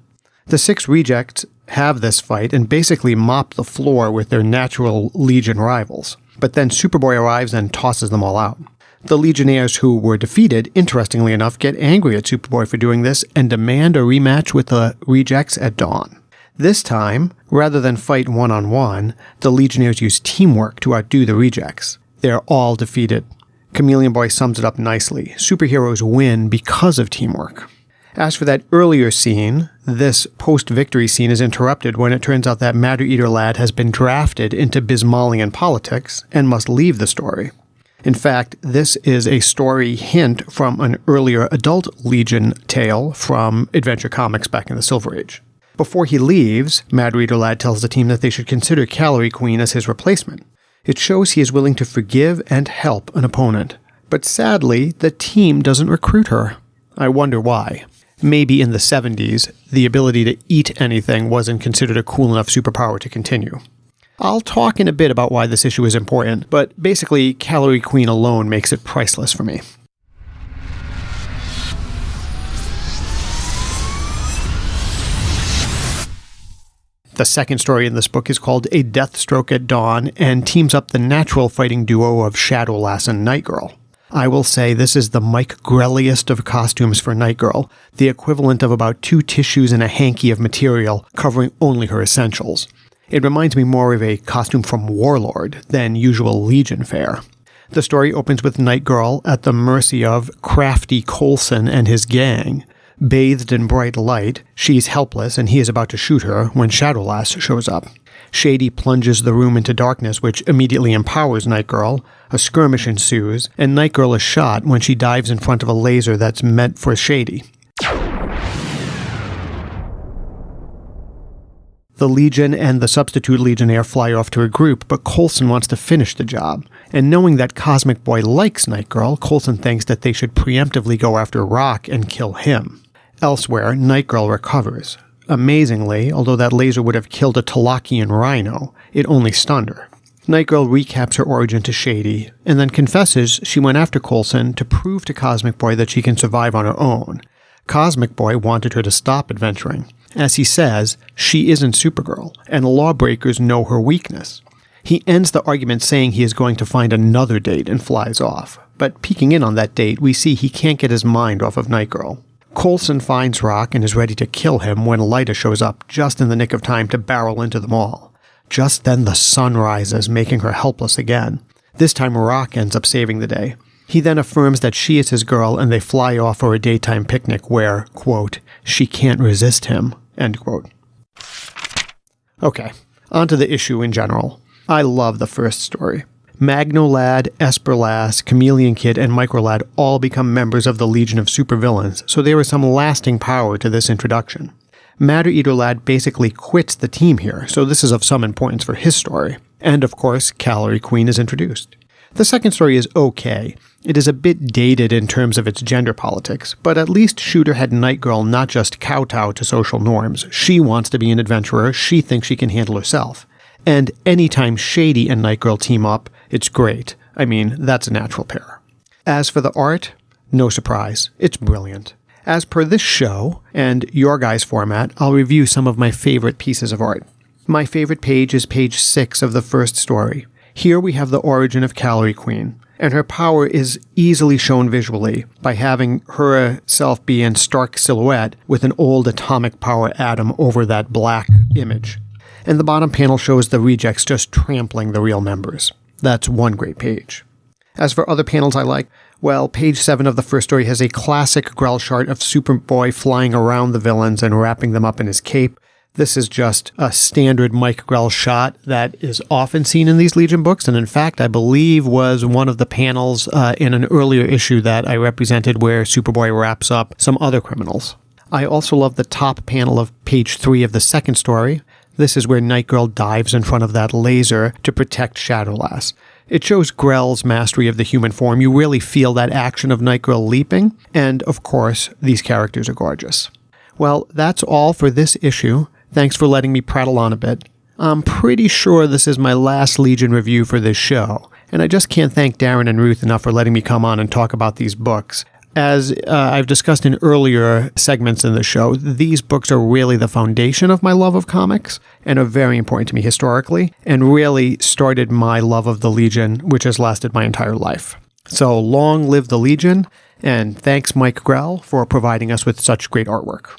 The 6 rejects have this fight and basically mop the floor with their natural Legion rivals. But then Superboy arrives and tosses them all out. The Legionnaires who were defeated, interestingly enough, get angry at Superboy for doing this and demand a rematch with the rejects at dawn. This time, rather than fight one-on-one, the Legionnaires use teamwork to outdo the rejects. They're all defeated. Chameleon Boy sums it up nicely. Superheroes win because of teamwork. As for that earlier scene, this post-victory scene is interrupted when it turns out that Matter Eater Lad has been drafted into Bismalian politics and must leave the story. In fact, this is a story hint from an earlier adult Legion tale from Adventure Comics back in the Silver Age. Before he leaves, Matter Eater Lad tells the team that they should consider Calorie Queen as his replacement. It shows he is willing to forgive and help an opponent. But sadly, the team doesn't recruit her. I wonder why. Maybe in the 70s, the ability to eat anything wasn't considered a cool enough superpower to continue. I'll talk in a bit about why this issue is important, but basically, Calorie Queen alone makes it priceless for me. The second story in this book is called A Deathstroke at Dawn and teams up the natural fighting duo of Shadowlass and Nightgirl. I will say this is the Mike Grelliest of costumes for Nightgirl, the equivalent of about 2 tissues and a hanky of material covering only her essentials. It reminds me more of a costume from Warlord than usual Legion fare. The story opens with Nightgirl at the mercy of crafty Coulson and his gang. Bathed in bright light, she's helpless and he is about to shoot her when Shadowlass shows up. Shady plunges the room into darkness, which immediately empowers Nightgirl. A skirmish ensues, and Nightgirl is shot when she dives in front of a laser that's meant for Shady. The Legion and the substitute Legionnaire fly off to regroup, but Coulson wants to finish the job. And knowing that Cosmic Boy likes Nightgirl, Coulson thinks that they should preemptively go after Rock and kill him. Elsewhere, Nightgirl recovers. Amazingly, although that laser would have killed a Talakian rhino, it only stunned her. Nightgirl recaps her origin to Shady, and then confesses she went after Coulson to prove to Cosmic Boy that she can survive on her own. Cosmic Boy wanted her to stop adventuring. As he says, she isn't Supergirl, and lawbreakers know her weakness. He ends the argument saying he is going to find another date and flies off. But peeking in on that date, we see he can't get his mind off of Nightgirl. Coulson finds Rock and is ready to kill him when Lyta shows up just in the nick of time to barrel into them all. Just then the sun rises, making her helpless again. This time Rock ends up saving the day. He then affirms that she is his girl and they fly off for a daytime picnic where, quote, she can't resist him, end quote. Okay, on to the issue in general. I love the first story. Magno Lad, Esper Lass, Chameleon Kid, and Micro Lad all become members of the Legion of Supervillains, so there is some lasting power to this introduction. Matter Eater Lad basically quits the team here, so this is of some importance for his story. And of course, Calorie Queen is introduced. The second story is okay. It is a bit dated in terms of its gender politics, but at least Shooter had Nightgirl not just kowtow to social norms. She wants to be an adventurer, she thinks she can handle herself. And anytime Shady and Nightgirl team up, it's great. I mean, that's a natural pair. As for the art, no surprise, it's brilliant. As per this show, and your guys' format, I'll review some of my favorite pieces of art. My favorite page is page 6 of the first story. Here we have the origin of Calorie Queen, and her power is easily shown visually by having herself be in stark silhouette with an old atomic power atom over that black image. And the bottom panel shows the rejects just trampling the real members. That's one great page. As for other panels I like, well, page 7 of the first story has a classic Grell shot of Superboy flying around the villains and wrapping them up in his cape. This is just a standard Mike Grell shot that is often seen in these Legion books, and in fact, I believe was one of the panels in an earlier issue that I represented where Superboy wraps up some other criminals. I also love the top panel of page 3 of the second story. This is where Nightgirl dives in front of that laser to protect Shadowlass. It shows Grell's mastery of the human form. You really feel that action of Nightgirl leaping, and of course, these characters are gorgeous. Well, that's all for this issue. Thanks for letting me prattle on a bit. I'm pretty sure this is my last Legion review for this show, and I just can't thank Darren and Ruth enough for letting me come on and talk about these books. As I've discussed in earlier segments in the show, these books are really the foundation of my love of comics and are very important to me historically, and really started my love of the Legion, which has lasted my entire life. So long live the Legion, and thanks Mike Grell for providing us with such great artwork.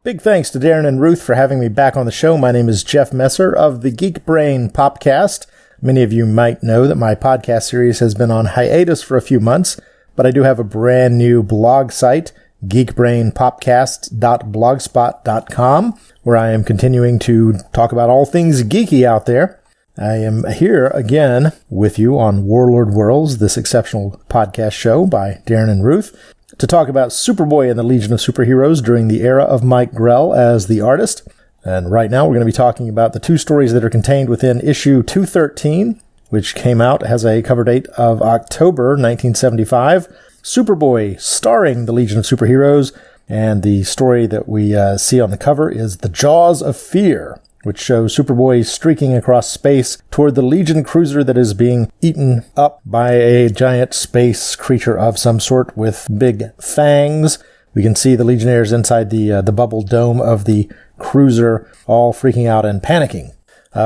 Big thanks to Darren and Ruth for having me back on the show. My name is Jeff Messer of the Geek Brain Popcast. Many of you might know that my podcast series has been on hiatus for a few months, but I do have a brand new blog site, geekbrainpopcast.blogspot.com, where I am continuing to talk about all things geeky out there. I am here again with you on Warlord Worlds, this exceptional podcast show by Darren and Ruth, to talk about Superboy and the Legion of Superheroes during the era of Mike Grell as the artist. And right now we're going to be talking about the two stories that are contained within issue 213, which came out, has a cover date of October 1975. Superboy, starring the Legion of Superheroes, and the story that we see on the cover is The Jaws of Fear, which shows Superboy streaking across space toward the Legion cruiser that is being eaten up by a giant space creature of some sort with big fangs. We can see the Legionnaires inside the bubble dome of the cruiser, all freaking out and panicking.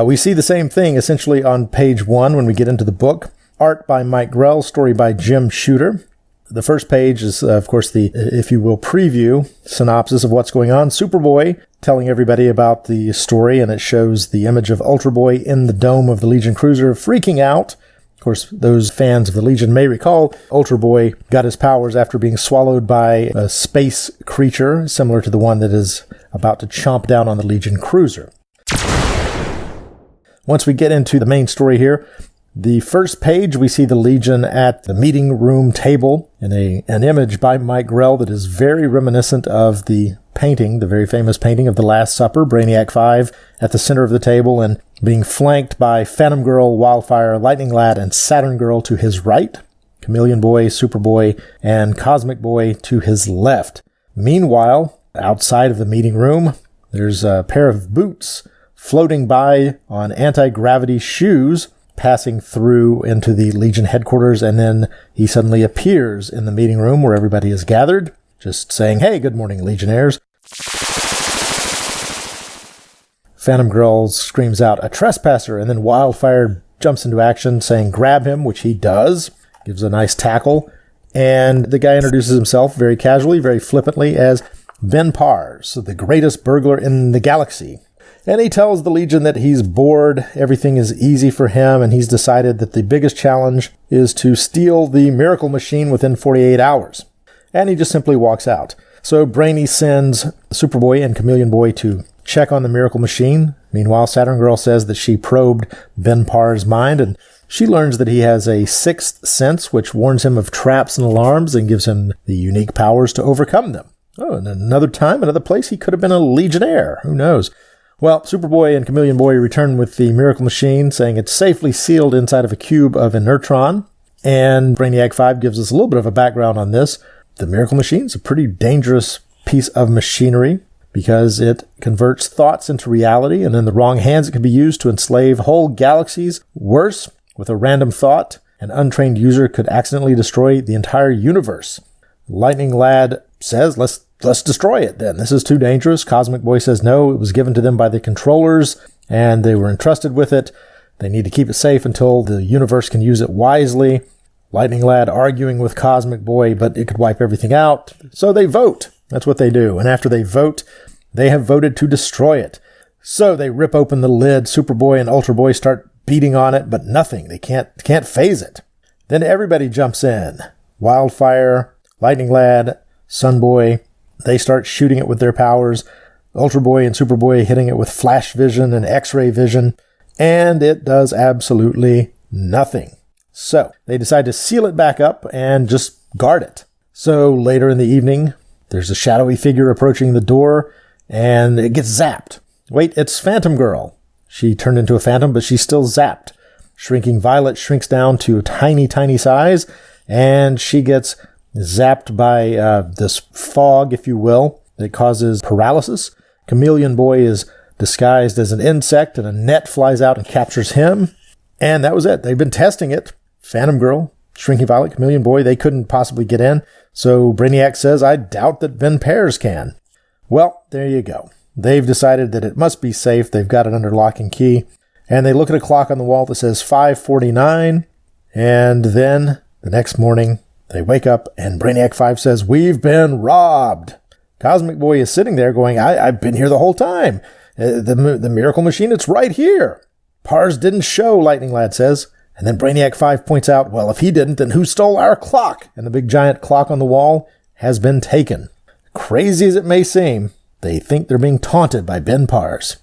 We see the same thing essentially on page 1 when we get into the book. Art by Mike Grell, story by Jim Shooter. The first page is, of course, the, if you will, preview synopsis of what's going on. Superboy telling everybody about the story, and it shows the image of Ultra Boy in the dome of the Legion cruiser freaking out. Of course, those fans of the Legion may recall Ultra Boy got his powers after being swallowed by a space creature similar to the one that is about to chomp down on the Legion cruiser. Once we get into the main story here, the first page, we see the Legion at the meeting room table in an image by Mike Grell that is very reminiscent of the painting, the very famous painting of The Last Supper, Brainiac 5, at the center of the table and being flanked by Phantom Girl, Wildfire, Lightning Lad, and Saturn Girl to his right, Chameleon Boy, Superboy, and Cosmic Boy to his left. Meanwhile, outside of the meeting room, there's a pair of boots floating by on anti-gravity shoes, passing through into the Legion headquarters, and then he suddenly appears in the meeting room where everybody is gathered, just saying, "Hey, good morning, Legionnaires." Phantom Girl screams out, "A trespasser," and then Wildfire jumps into action, saying, "Grab him," which he does, gives a nice tackle, and the guy introduces himself very casually, very flippantly, as Ben Pars, the greatest burglar in the galaxy. And he tells the Legion that he's bored, everything is easy for him, and he's decided that the biggest challenge is to steal the Miracle Machine within 48 hours. And he just simply walks out. So Brainy sends Superboy and Chameleon Boy to check on the Miracle Machine. Meanwhile, Saturn Girl says that she probed Ben Parr's mind, and she learns that he has a sixth sense, which warns him of traps and alarms and gives him the unique powers to overcome them. Oh, and another time, another place, he could have been a Legionnaire. Who knows? Well, Superboy and Chameleon Boy return with the Miracle Machine, saying it's safely sealed inside of a cube of inertron. And Brainiac 5 gives us a little bit of a background on this. The Miracle Machine is a pretty dangerous piece of machinery because it converts thoughts into reality, and in the wrong hands it can be used to enslave whole galaxies. Worse, with a random thought, an untrained user could accidentally destroy the entire universe. Lightning Lad says, let's destroy it then. This is too dangerous. Cosmic Boy says no, it was given to them by the controllers, and they were entrusted with it. They need to keep it safe until the universe can use it wisely. Lightning Lad arguing with Cosmic Boy, but it could wipe everything out. So they vote. That's what they do. And after they vote, they have voted to destroy it. So they rip open the lid. Superboy and Ultra Boy start beating on it, but nothing. They can't phase it. Then everybody jumps in. Wildfire, Lightning Lad, Sunboy, they start shooting it with their powers. Ultra Boy and Superboy hitting it with flash vision and X-ray vision, and it does absolutely nothing. So they decide to seal it back up and just guard it. So later in the evening, there's a shadowy figure approaching the door, and it gets zapped. Wait, it's Phantom Girl. She turned into a phantom, but she's still zapped. Shrinking Violet shrinks down to a tiny, tiny size, and she gets is zapped by this fog, if you will, that causes paralysis. Chameleon Boy is disguised as an insect, and a net flies out and captures him. And that was it. They've been testing it. Phantom Girl, Shrinking Violet, Chameleon Boy, they couldn't possibly get in. So Brainiac says, I doubt that Ben Pears can. Well, there you go. They've decided that it must be safe. They've got it under lock and key. And they look at a clock on the wall that says 5:49. And then the next morning, they wake up and Brainiac 5 says, we've been robbed. Cosmic Boy is sitting there going, I've been here the whole time. The Miracle Machine, it's right here. Pars didn't show, Lightning Lad says. And then Brainiac 5 points out, well, if he didn't, then who stole our clock? And the big giant clock on the wall has been taken. Crazy as it may seem, they think they're being taunted by Ben Pars.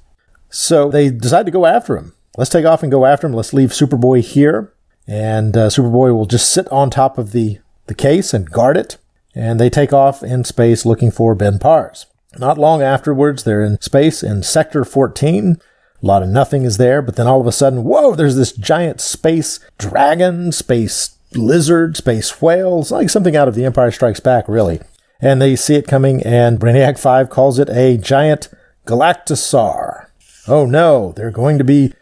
So they decide to go after him. Let's take off and go after him. Let's leave Superboy here. And Superboy will just sit on top of the case and guard it. And they take off in space looking for Ben Pars. Not long afterwards, they're in space in Sector 14. A lot of nothing is there, but then all of a sudden, whoa, there's this giant space dragon, space lizard, space whale. It's like something out of The Empire Strikes Back, really. And they see it coming, and Brainiac 5 calls it a giant Galactosaur. Oh no, they're going to be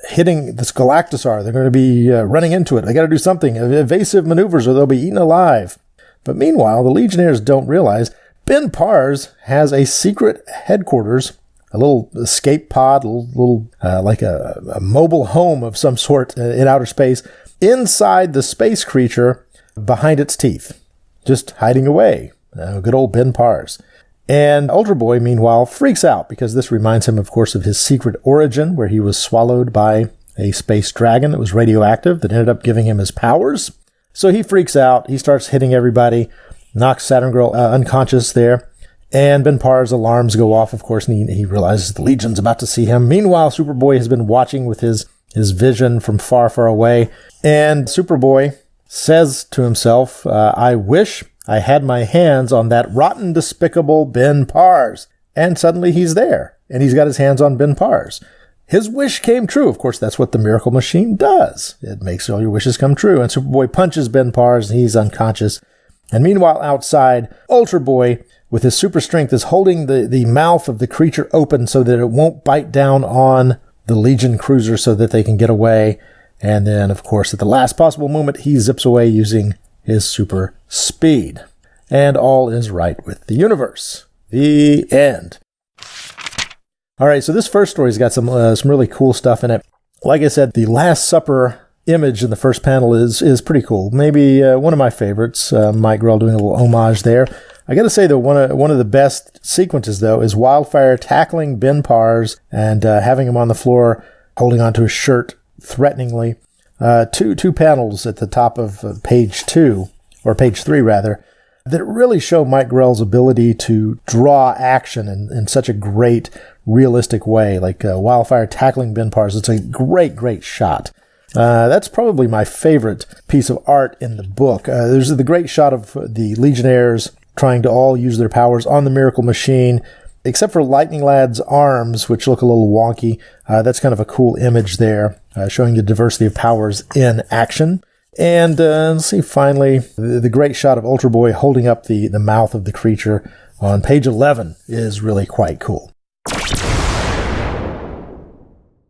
hitting this Galactosaur. They're going to be running into it. They got to do something, evasive maneuvers, or they'll be eaten alive. But meanwhile, the Legionnaires don't realize Ben Pars has a secret headquarters, a little escape pod, like a mobile home of some sort in outer space, inside the space creature behind its teeth, just hiding away. Good old Ben Pars. And Ultra Boy, meanwhile, freaks out because this reminds him, of course, of his secret origin, where he was swallowed by a space dragon that was radioactive that ended up giving him his powers. So he freaks out. He starts hitting everybody, knocks Saturn Girl unconscious there. And Ben Pars' alarms go off, of course, and he realizes the Legion's about to see him. Meanwhile, Superboy has been watching with his vision from far, far away. And Superboy says to himself, I wish I had my hands on that rotten, despicable Ben Pars. And suddenly he's there, and he's got his hands on Ben Pars. His wish came true. Of course, that's what the Miracle Machine does. It makes all your wishes come true. And Superboy punches Ben Pars, and he's unconscious. And meanwhile, outside, Ultra Boy, with his super strength, is holding the mouth of the creature open so that it won't bite down on the Legion cruiser so that they can get away. And then, of course, at the last possible moment, he zips away using his super speed. And all is right with the universe. The end. All right, so this first story's got some really cool stuff in it. Like I said, the Last Supper image in the first panel is pretty cool. Maybe one of my favorites. Mike Grell doing a little homage there. I got to say, though, one of the best sequences, though, is Wildfire tackling Ben Pars and having him on the floor, holding onto his shirt threateningly. Two panels at the top of page 2, or page 3, rather, that really show Mike Grell's ability to draw action in such a great, realistic way, like Wildfire tackling Ben Pars. It's a great, great shot. That's probably my favorite piece of art in the book. There's the great shot of the Legionnaires trying to all use their powers on the Miracle Machine, except for Lightning Lad's arms, which look a little wonky. That's kind of a cool image there, showing the diversity of powers in action. And let's see, finally, the great shot of Ultra Boy holding up the mouth of the creature on page 11 is really quite cool.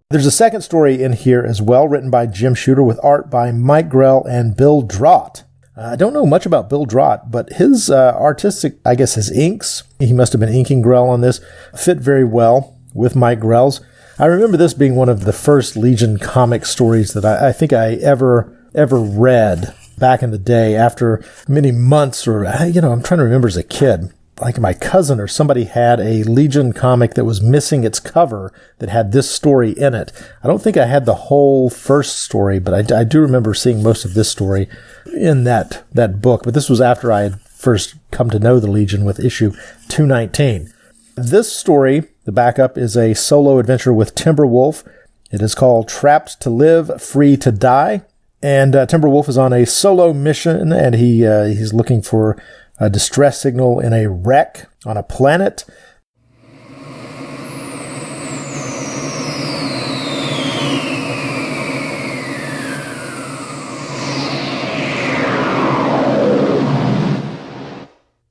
There's a second story in here as well, written by Jim Shooter with art by Mike Grell and Bill Draught. I don't know much about Bill Draught, but his artistic, I guess his inks, he must have been inking Grell on this, fit very well with Mike Grell's. I remember this being one of the first Legion comic stories that I think I ever read back in the day after many months, or, I'm trying to remember as a kid. Like my cousin or somebody had a Legion comic that was missing its cover that had this story in it. I don't think I had the whole first story, but I do remember seeing most of this story in that book. But this was after I had first come to know the Legion with issue 219. This story, the backup, is a solo adventure with Timberwolf. It is called Trapped to Live, Free to Die. And Timberwolf is on a solo mission, and he's looking for a distress signal in a wreck on a planet.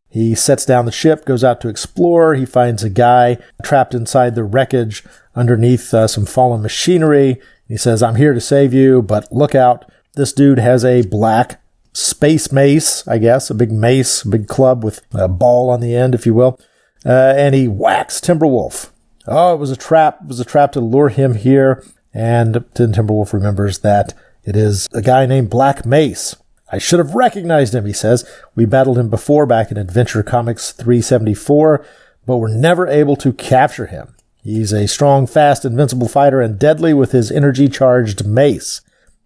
He sets down the ship, goes out to explore. He finds a guy trapped inside the wreckage underneath some fallen machinery. He says, I'm here to save you, but look out. This dude has a black space mace, I guess, a big mace, a big club with a ball on the end, if you will. And he whacks Timberwolf. Oh, it was a trap. It was a trap to lure him here. And then Timberwolf remembers that it is a guy named Black Mace. I should have recognized him, he says. We battled him before back in Adventure Comics 374, but were never able to capture him. He's a strong, fast, invincible fighter and deadly with his energy-charged mace.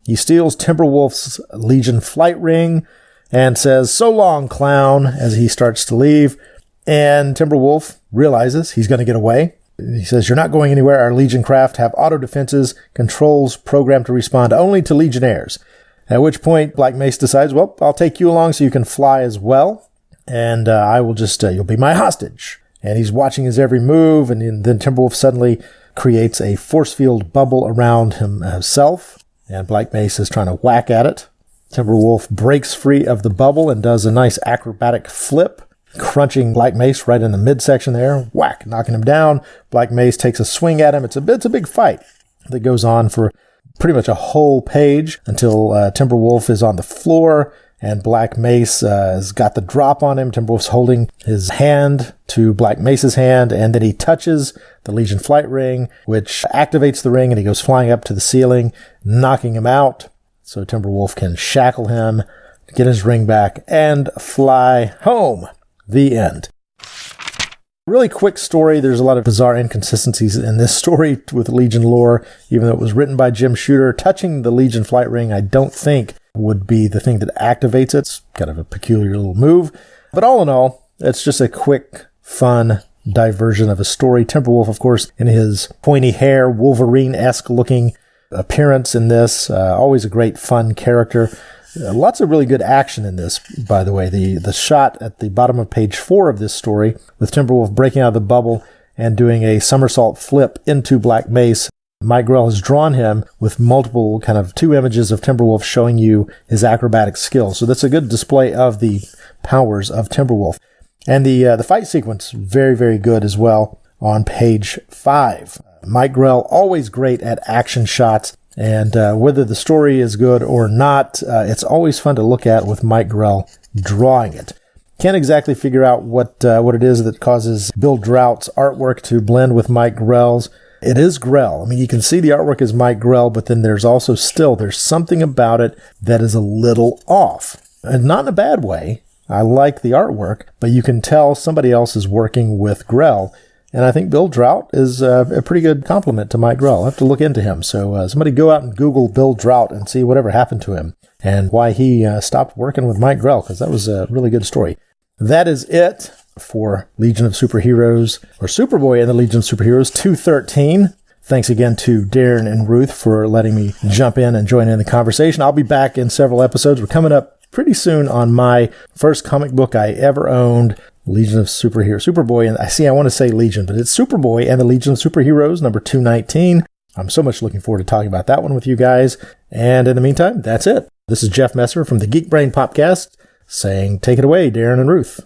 He steals Timberwolf's Legion flight ring and says, so long, clown, as he starts to leave. And Timberwolf realizes he's going to get away. He says, you're not going anywhere. Our Legion craft have auto defenses, controls programmed to respond only to Legionnaires. At which point, Black Mace decides, well, I'll take you along so you can fly as well. And I will just, you'll be my hostage. And he's watching his every move. And then Timberwolf suddenly creates a force field bubble around himself. And Black Mace is trying to whack at it. Timberwolf breaks free of the bubble and does a nice acrobatic flip, crunching Black Mace right in the midsection there. Whack, knocking him down. Black Mace takes a swing at him. It's a big fight that goes on for pretty much a whole page until Timberwolf is on the floor and Black Mace has got the drop on him. Timberwolf's holding his hand to Black Mace's hand, and then he touches the Legion flight ring, which activates the ring, and he goes flying up to the ceiling, knocking him out. So Timberwolf can shackle him, get his ring back, and fly home. The end. Really quick story. There's a lot of bizarre inconsistencies in this story with Legion lore, even though it was written by Jim Shooter. Touching the Legion flight ring, I don't think would be the thing that activates it. It's kind of a peculiar little move. But all in all, it's just a quick, fun diversion of a story. Timberwolf, of course, in his pointy hair, Wolverine-esque looking appearance in this. Always a great, fun character. Lots of really good action in this, by the way. The shot at the bottom of page 4 of this story, with Timberwolf breaking out of the bubble and doing a somersault flip into Black Mace. Mike Grell has drawn him with multiple kind of 2 images of Timberwolf showing you his acrobatic skill. So that's a good display of the powers of Timberwolf. And the fight sequence, very, very good as well on page 5. Mike Grell, always great at action shots. And whether the story is good or not, it's always fun to look at with Mike Grell drawing it. Can't exactly figure out what it is that causes Bill Drought's artwork to blend with Mike Grell's. It is Grell. I mean, you can see the artwork is Mike Grell, but then there's something about it that is a little off. And not in a bad way. I like the artwork, but you can tell somebody else is working with Grell. And I think Bill Drought is a pretty good compliment to Mike Grell. I'll have to look into him. So somebody go out and Google Bill Drought and see whatever happened to him and why he stopped working with Mike Grell, because that was a really good story. That is it for Legion of Superheroes, or Superboy and the Legion of Superheroes 213. Thanks again to Darren and Ruth for letting me jump in and join in the conversation. I'll be back in several episodes. We're coming up pretty soon on my first comic book I ever owned, Legion of Superheroes, Superboy, and I want to say Legion, but it's Superboy and the Legion of Superheroes, number 219. I'm so much looking forward to talking about that one with you guys. And in the meantime, that's it. This is Jeff Messer from the Geek Brain Popcast saying, take it away, Darren and Ruth.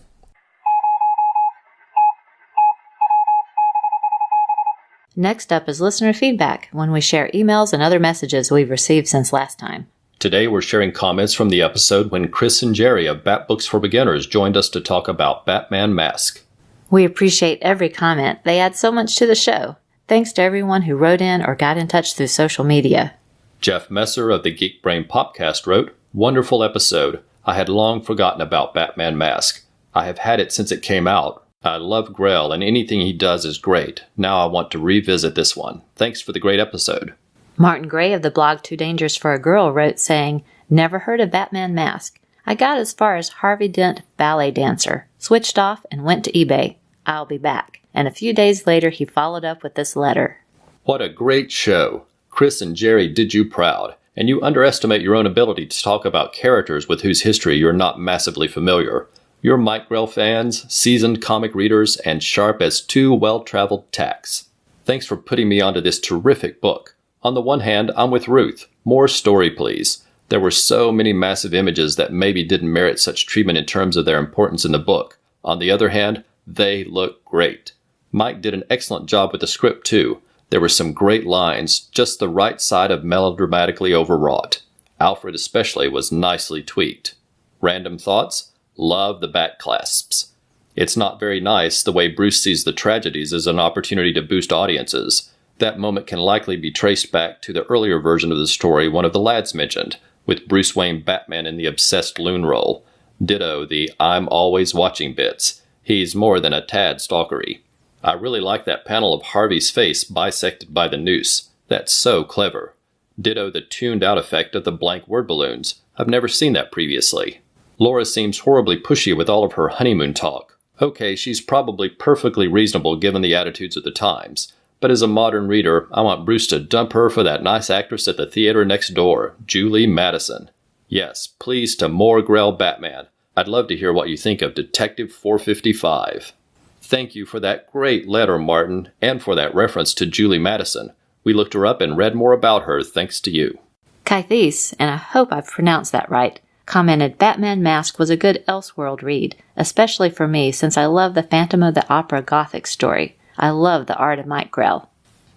Next up is listener feedback, when we share emails and other messages we've received since last time. Today we're sharing comments from the episode when Chris and Jerry of Bat Books for Beginners joined us to talk about Batman Mask. We appreciate every comment. They add so much to the show. Thanks to everyone who wrote in or got in touch through social media. Jeff Messer of the Geek Brain Popcast wrote, "Wonderful episode. I had long forgotten about Batman Mask. I have had it since it came out. I love Grell and anything he does is great. Now I want to revisit this one. Thanks for the great episode." Martin Gray of the blog Too Dangerous for a Girl wrote saying, "Never heard of Batman Mask. I got as far as Harvey Dent Ballet Dancer, switched off and went to eBay. I'll be back." And a few days later he followed up with this letter. What a great show. Chris and Jerry did you proud, and you underestimate your own ability to talk about characters with whose history you're not massively familiar. You're Mike Grell fans, seasoned comic readers, and sharp as 2 well-traveled tacks. Thanks for putting me onto this terrific book. On the one hand, I'm with Ruth. More story, please. There were so many massive images that maybe didn't merit such treatment in terms of their importance in the book. On the other hand, they look great. Mike did an excellent job with the script too. There were some great lines, just the right side of melodramatically overwrought. Alfred especially was nicely tweaked. Random thoughts? Love the back clasps. It's not very nice the way Bruce sees the tragedies as an opportunity to boost audiences. That moment can likely be traced back to the earlier version of the story one of the lads mentioned, with Bruce Wayne Batman in the obsessed loon role. Ditto the I'm always watching bits. He's more than a tad stalkery. I really like that panel of Harvey's face bisected by the noose. That's so clever. Ditto the tuned-out effect of the blank word balloons. I've never seen that previously. Laura seems horribly pushy with all of her honeymoon talk. Okay, she's probably perfectly reasonable given the attitudes of the times. But as a modern reader, I want Bruce to dump her for that nice actress at the theater next door, Julie Madison. Yes, please to more Grell Batman. I'd love to hear what you think of Detective 455. Thank you for that great letter, Martin, and for that reference to Julie Madison. We looked her up and read more about her thanks to you. Kaithis, and I hope I've pronounced that right, commented Batman Mask was a good Elseworld read, especially for me since I love the Phantom of the Opera Gothic story. I love the art of Mike Grell.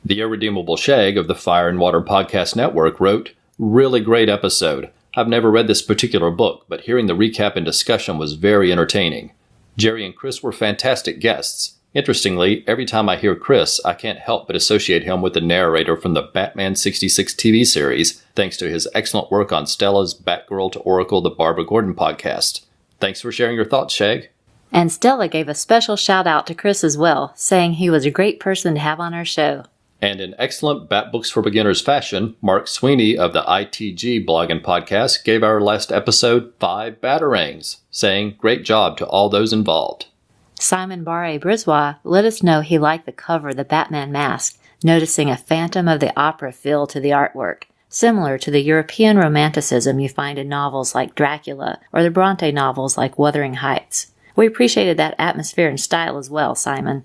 The Irredeemable Shag of the Fire and Water Podcast Network wrote, "Really great episode. I've never read this particular book, but hearing the recap and discussion was very entertaining. Jerry and Chris were fantastic guests. Interestingly, every time I hear Chris, I can't help but associate him with the narrator from the Batman 66 TV series, thanks to his excellent work on Stella's Batgirl to Oracle the Barbara Gordon podcast. Thanks for sharing your thoughts, Shag." And Stella gave a special shout out to Chris as well, saying he was a great person to have on our show. And in excellent Bat Books for Beginners fashion, Mark Sweeney of the ITG blog and podcast gave our last episode 5 batarangs, saying, "Great job to all those involved." Simon Barre Brisbois let us know he liked the cover of the Batman Mask, noticing a Phantom of the Opera feel to the artwork, similar to the European romanticism you find in novels like Dracula or the Bronte novels like Wuthering Heights. We appreciated that atmosphere and style as well, Simon.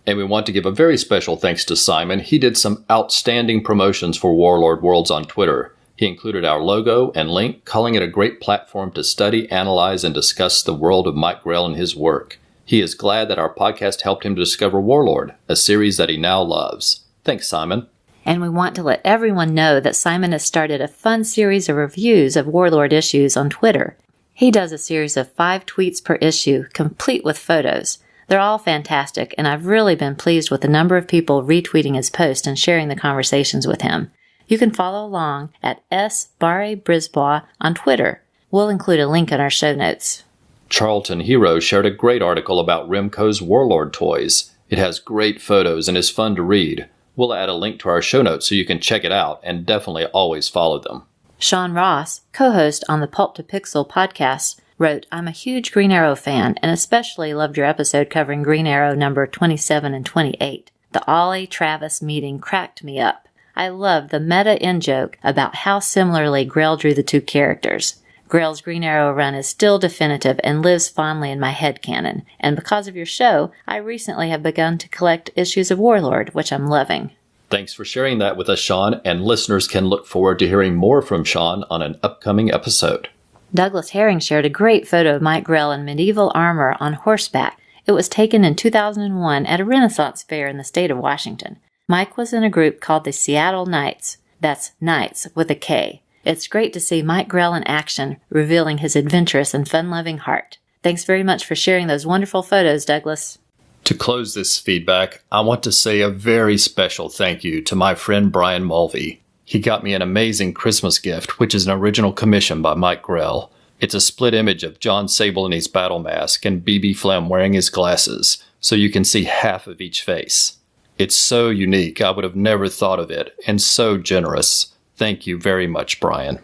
And we want to give a very special thanks to Simon. He did some outstanding promotions for Warlord Worlds on Twitter. He included our logo and link, calling it a great platform to study, analyze, and discuss the world of Mike Grell and his work. He is glad that our podcast helped him to discover Warlord, a series that he now loves. Thanks, Simon. And we want to let everyone know that Simon has started a fun series of reviews of Warlord issues on Twitter. He does a series of 5 tweets per issue, complete with photos. They're all fantastic, and I've really been pleased with the number of people retweeting his post and sharing the conversations with him. You can follow along at @SBarreBrisbois on Twitter. We'll include a link in our show notes. Charlton Hero shared a great article about Remco's Warlord toys. It has great photos and is fun to read. We'll add a link to our show notes so you can check it out, and definitely always follow them. Sean Ross, co-host on the Pulp to Pixel podcast, wrote, "I'm a huge Green Arrow fan and especially loved your episode covering Green Arrow number 27 and 28. The Ollie Travis meeting cracked me up. I love the meta in-joke about how similarly Grell drew the two characters. Grell's Green Arrow run is still definitive and lives fondly in my headcanon, and because of your show, I recently have begun to collect issues of Warlord, which I'm loving." Thanks for sharing that with us, Sean, and listeners can look forward to hearing more from Sean on an upcoming episode. Douglas Herring shared a great photo of Mike Grell in medieval armor on horseback. It was taken in 2001 at a Renaissance fair in the state of Washington. Mike was in a group called the Seattle Knights. That's Knights with a K. It's great to see Mike Grell in action, revealing his adventurous and fun-loving heart. Thanks very much for sharing those wonderful photos, Douglas. To close this feedback, I want to say a very special thank you to my friend Brian Mulvey. He got me an amazing Christmas gift, which is an original commission by Mike Grell. It's a split image of Jon Sable in his battle mask and BB Flem wearing his glasses, so you can see half of each face. It's so unique, I would have never thought of it, and so generous. Thank you very much, Brian.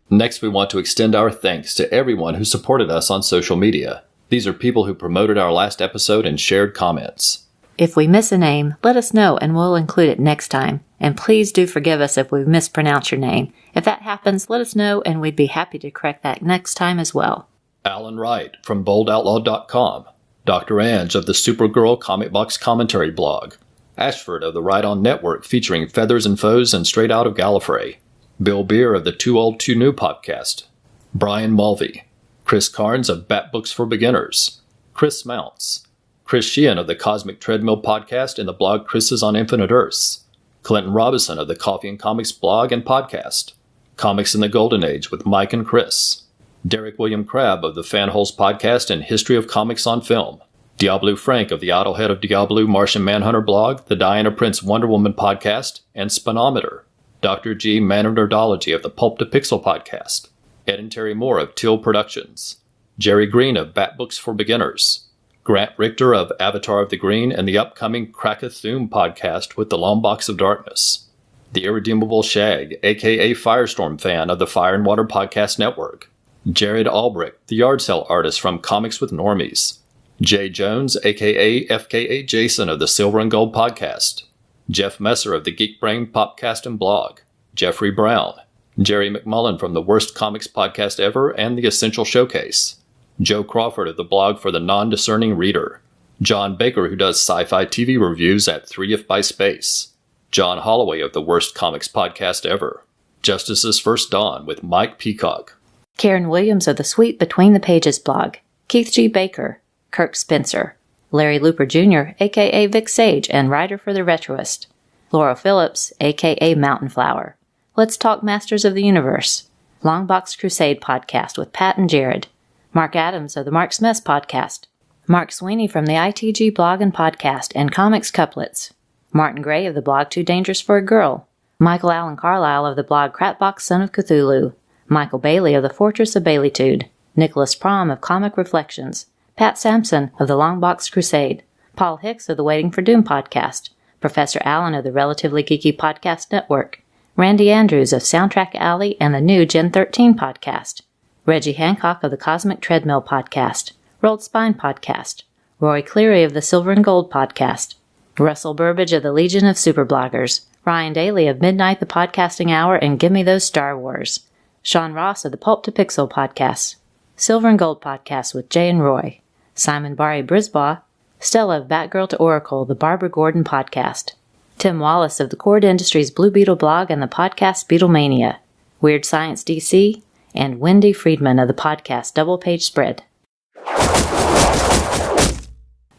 Next, we want to extend our thanks to everyone who supported us on social media. These are people who promoted our last episode and shared comments. If we miss a name, let us know and we'll include it next time. And please do forgive us if we mispronounce your name. If that happens, let us know and we'd be happy to correct that next time as well. Alan Wright from BoldOutlaw.com. Dr. Anj of the Supergirl Comic Box Commentary blog. Ashford of the Ride On Network featuring Feathers and Foes and Straight Out of Gallifrey. Bill Beer of the Too Old Too New podcast, Brian Mulvey, Chris Carnes of Bat Books for Beginners, Chris Mounts, Chris Sheehan of the Cosmic Treadmill podcast and the blog Chris's on Infinite Earths, Clinton Robinson of the Coffee and Comics blog and podcast, Comics in the Golden Age with Mike and Chris, Derek William Crabb of the Fanholes podcast and History of Comics on Film, Diablo Frank of the Idlehead of Diablo Martian Manhunter blog, the Diana Prince Wonder Woman podcast, and Spinometer, Dr. G. Manordology of the Pulp to Pixel podcast, Ed and Terry Moore of Till Productions, Jerry Green of Bat Books for Beginners, Grant Richter of Avatar of the Green and the upcoming Krakathum podcast with the Long Box of Darkness, The Irredeemable Shag, aka Firestorm fan of the Fire and Water Podcast Network, Jared Albrecht, the yard sale artist from Comics with Normies, Jay Jones, aka FKA Jason of the Silver and Gold Podcast, Jeff Messer of the Geek Brain Popcast and blog, Jeffrey Brown, Jerry McMullen from the Worst Comics Podcast Ever and the Essential Showcase, Joe Crawford of the blog for the Non-Discerning Reader, John Baker who does sci-fi TV reviews at 3If by Space, John Holloway of the Worst Comics Podcast Ever, Justice's First Dawn with Mike Peacock, Karen Williams of the Sweet Between the Pages blog, Keith G. Baker, Kirk Spencer, Larry Looper Jr., a.k.a. Vic Sage and writer for The Retroist, Laura Phillips, a.k.a. Mountain Flower, Let's Talk Masters of the Universe, Longbox Crusade podcast with Pat and Jared, Mark Adams of the Mark's Mess podcast, Mark Sweeney from the ITG blog and podcast and Comics Couplets, Martin Gray of the blog Too Dangerous for a Girl, Michael Allen Carlisle of the blog Crapbox Son of Cthulhu, Michael Bailey of the Fortress of Baileytude, Nicholas Prom of Comic Reflections, Pat Sampson of the Longbox Crusade, Paul Hicks of the Waiting for Doom podcast, Professor Allen of the Relatively Geeky Podcast Network, Randy Andrews of Soundtrack Alley and the new Gen 13 podcast, Reggie Hancock of the Cosmic Treadmill podcast, Rolled Spine podcast, Roy Cleary of the Silver and Gold podcast, Russell Burbage of the Legion of Superbloggers, Ryan Daly of Midnight the Podcasting Hour and Gimme Those Star Wars, Sean Ross of the Pulp to Pixel podcast, Silver and Gold podcast with Jay and Roy, Simon Barry Brisbaugh, Stella of Batgirl to Oracle, the Barbara Gordon podcast, Tim Wallace of the Cord Industries Blue Beetle blog and the podcast Beatlemania, Weird Science DC, and Wendy Friedman of the podcast Double Page Spread.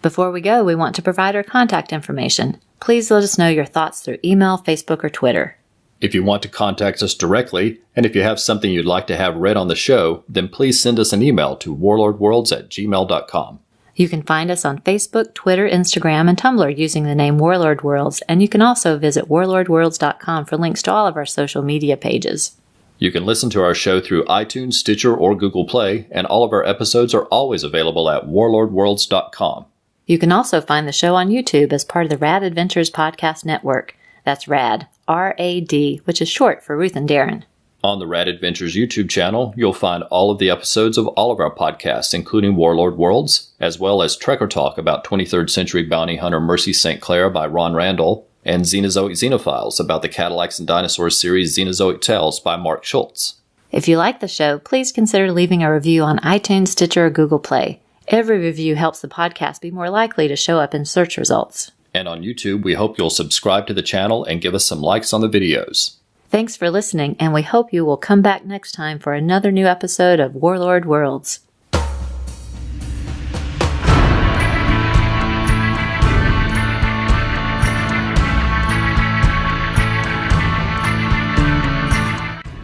Before we go, we want to provide our contact information. Please let us know your thoughts through email, Facebook, or Twitter. If you want to contact us directly, and if you have something you'd like to have read on the show, then please send us an email to warlordworlds@gmail.com. You can find us on Facebook, Twitter, Instagram, and Tumblr using the name Warlord Worlds, and you can also visit warlordworlds.com for links to all of our social media pages. You can listen to our show through iTunes, Stitcher, or Google Play, and all of our episodes are always available at warlordworlds.com. You can also find the show on YouTube as part of the Rad Adventures Podcast Network. That's RAD, R-A-D, which is short for Ruth and Darren. On the Rad Adventures YouTube channel, you'll find all of the episodes of all of our podcasts, including Warlord Worlds, as well as Trekker Talk about 23rd Century Bounty Hunter Mercy St. Clair by Ron Randall, and Xenozoic Xenophiles about the Cadillacs and Dinosaurs series Xenozoic Tales by Mark Schultz. If you like the show, please consider leaving a review on iTunes, Stitcher, or Google Play. Every review helps the podcast be more likely to show up in search results. And on YouTube, we hope you'll subscribe to the channel and give us some likes on the videos. Thanks for listening, and we hope you will come back next time for another new episode of Warlord Worlds.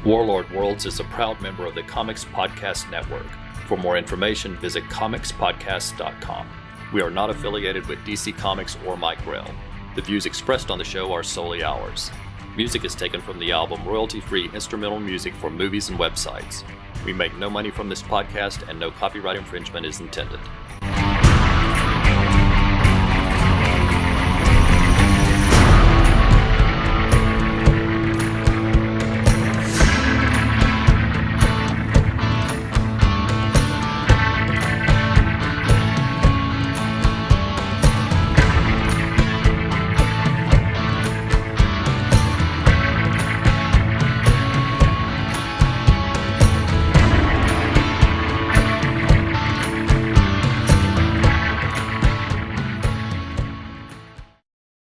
Warlord Worlds is a proud member of the Comics Podcast Network. For more information, visit comicspodcast.com. We are not affiliated with DC Comics or Mike Grell. The views expressed on the show are solely ours. Music is taken from the album Royalty-Free Instrumental Music for Movies and Websites. We make no money from this podcast and no copyright infringement is intended.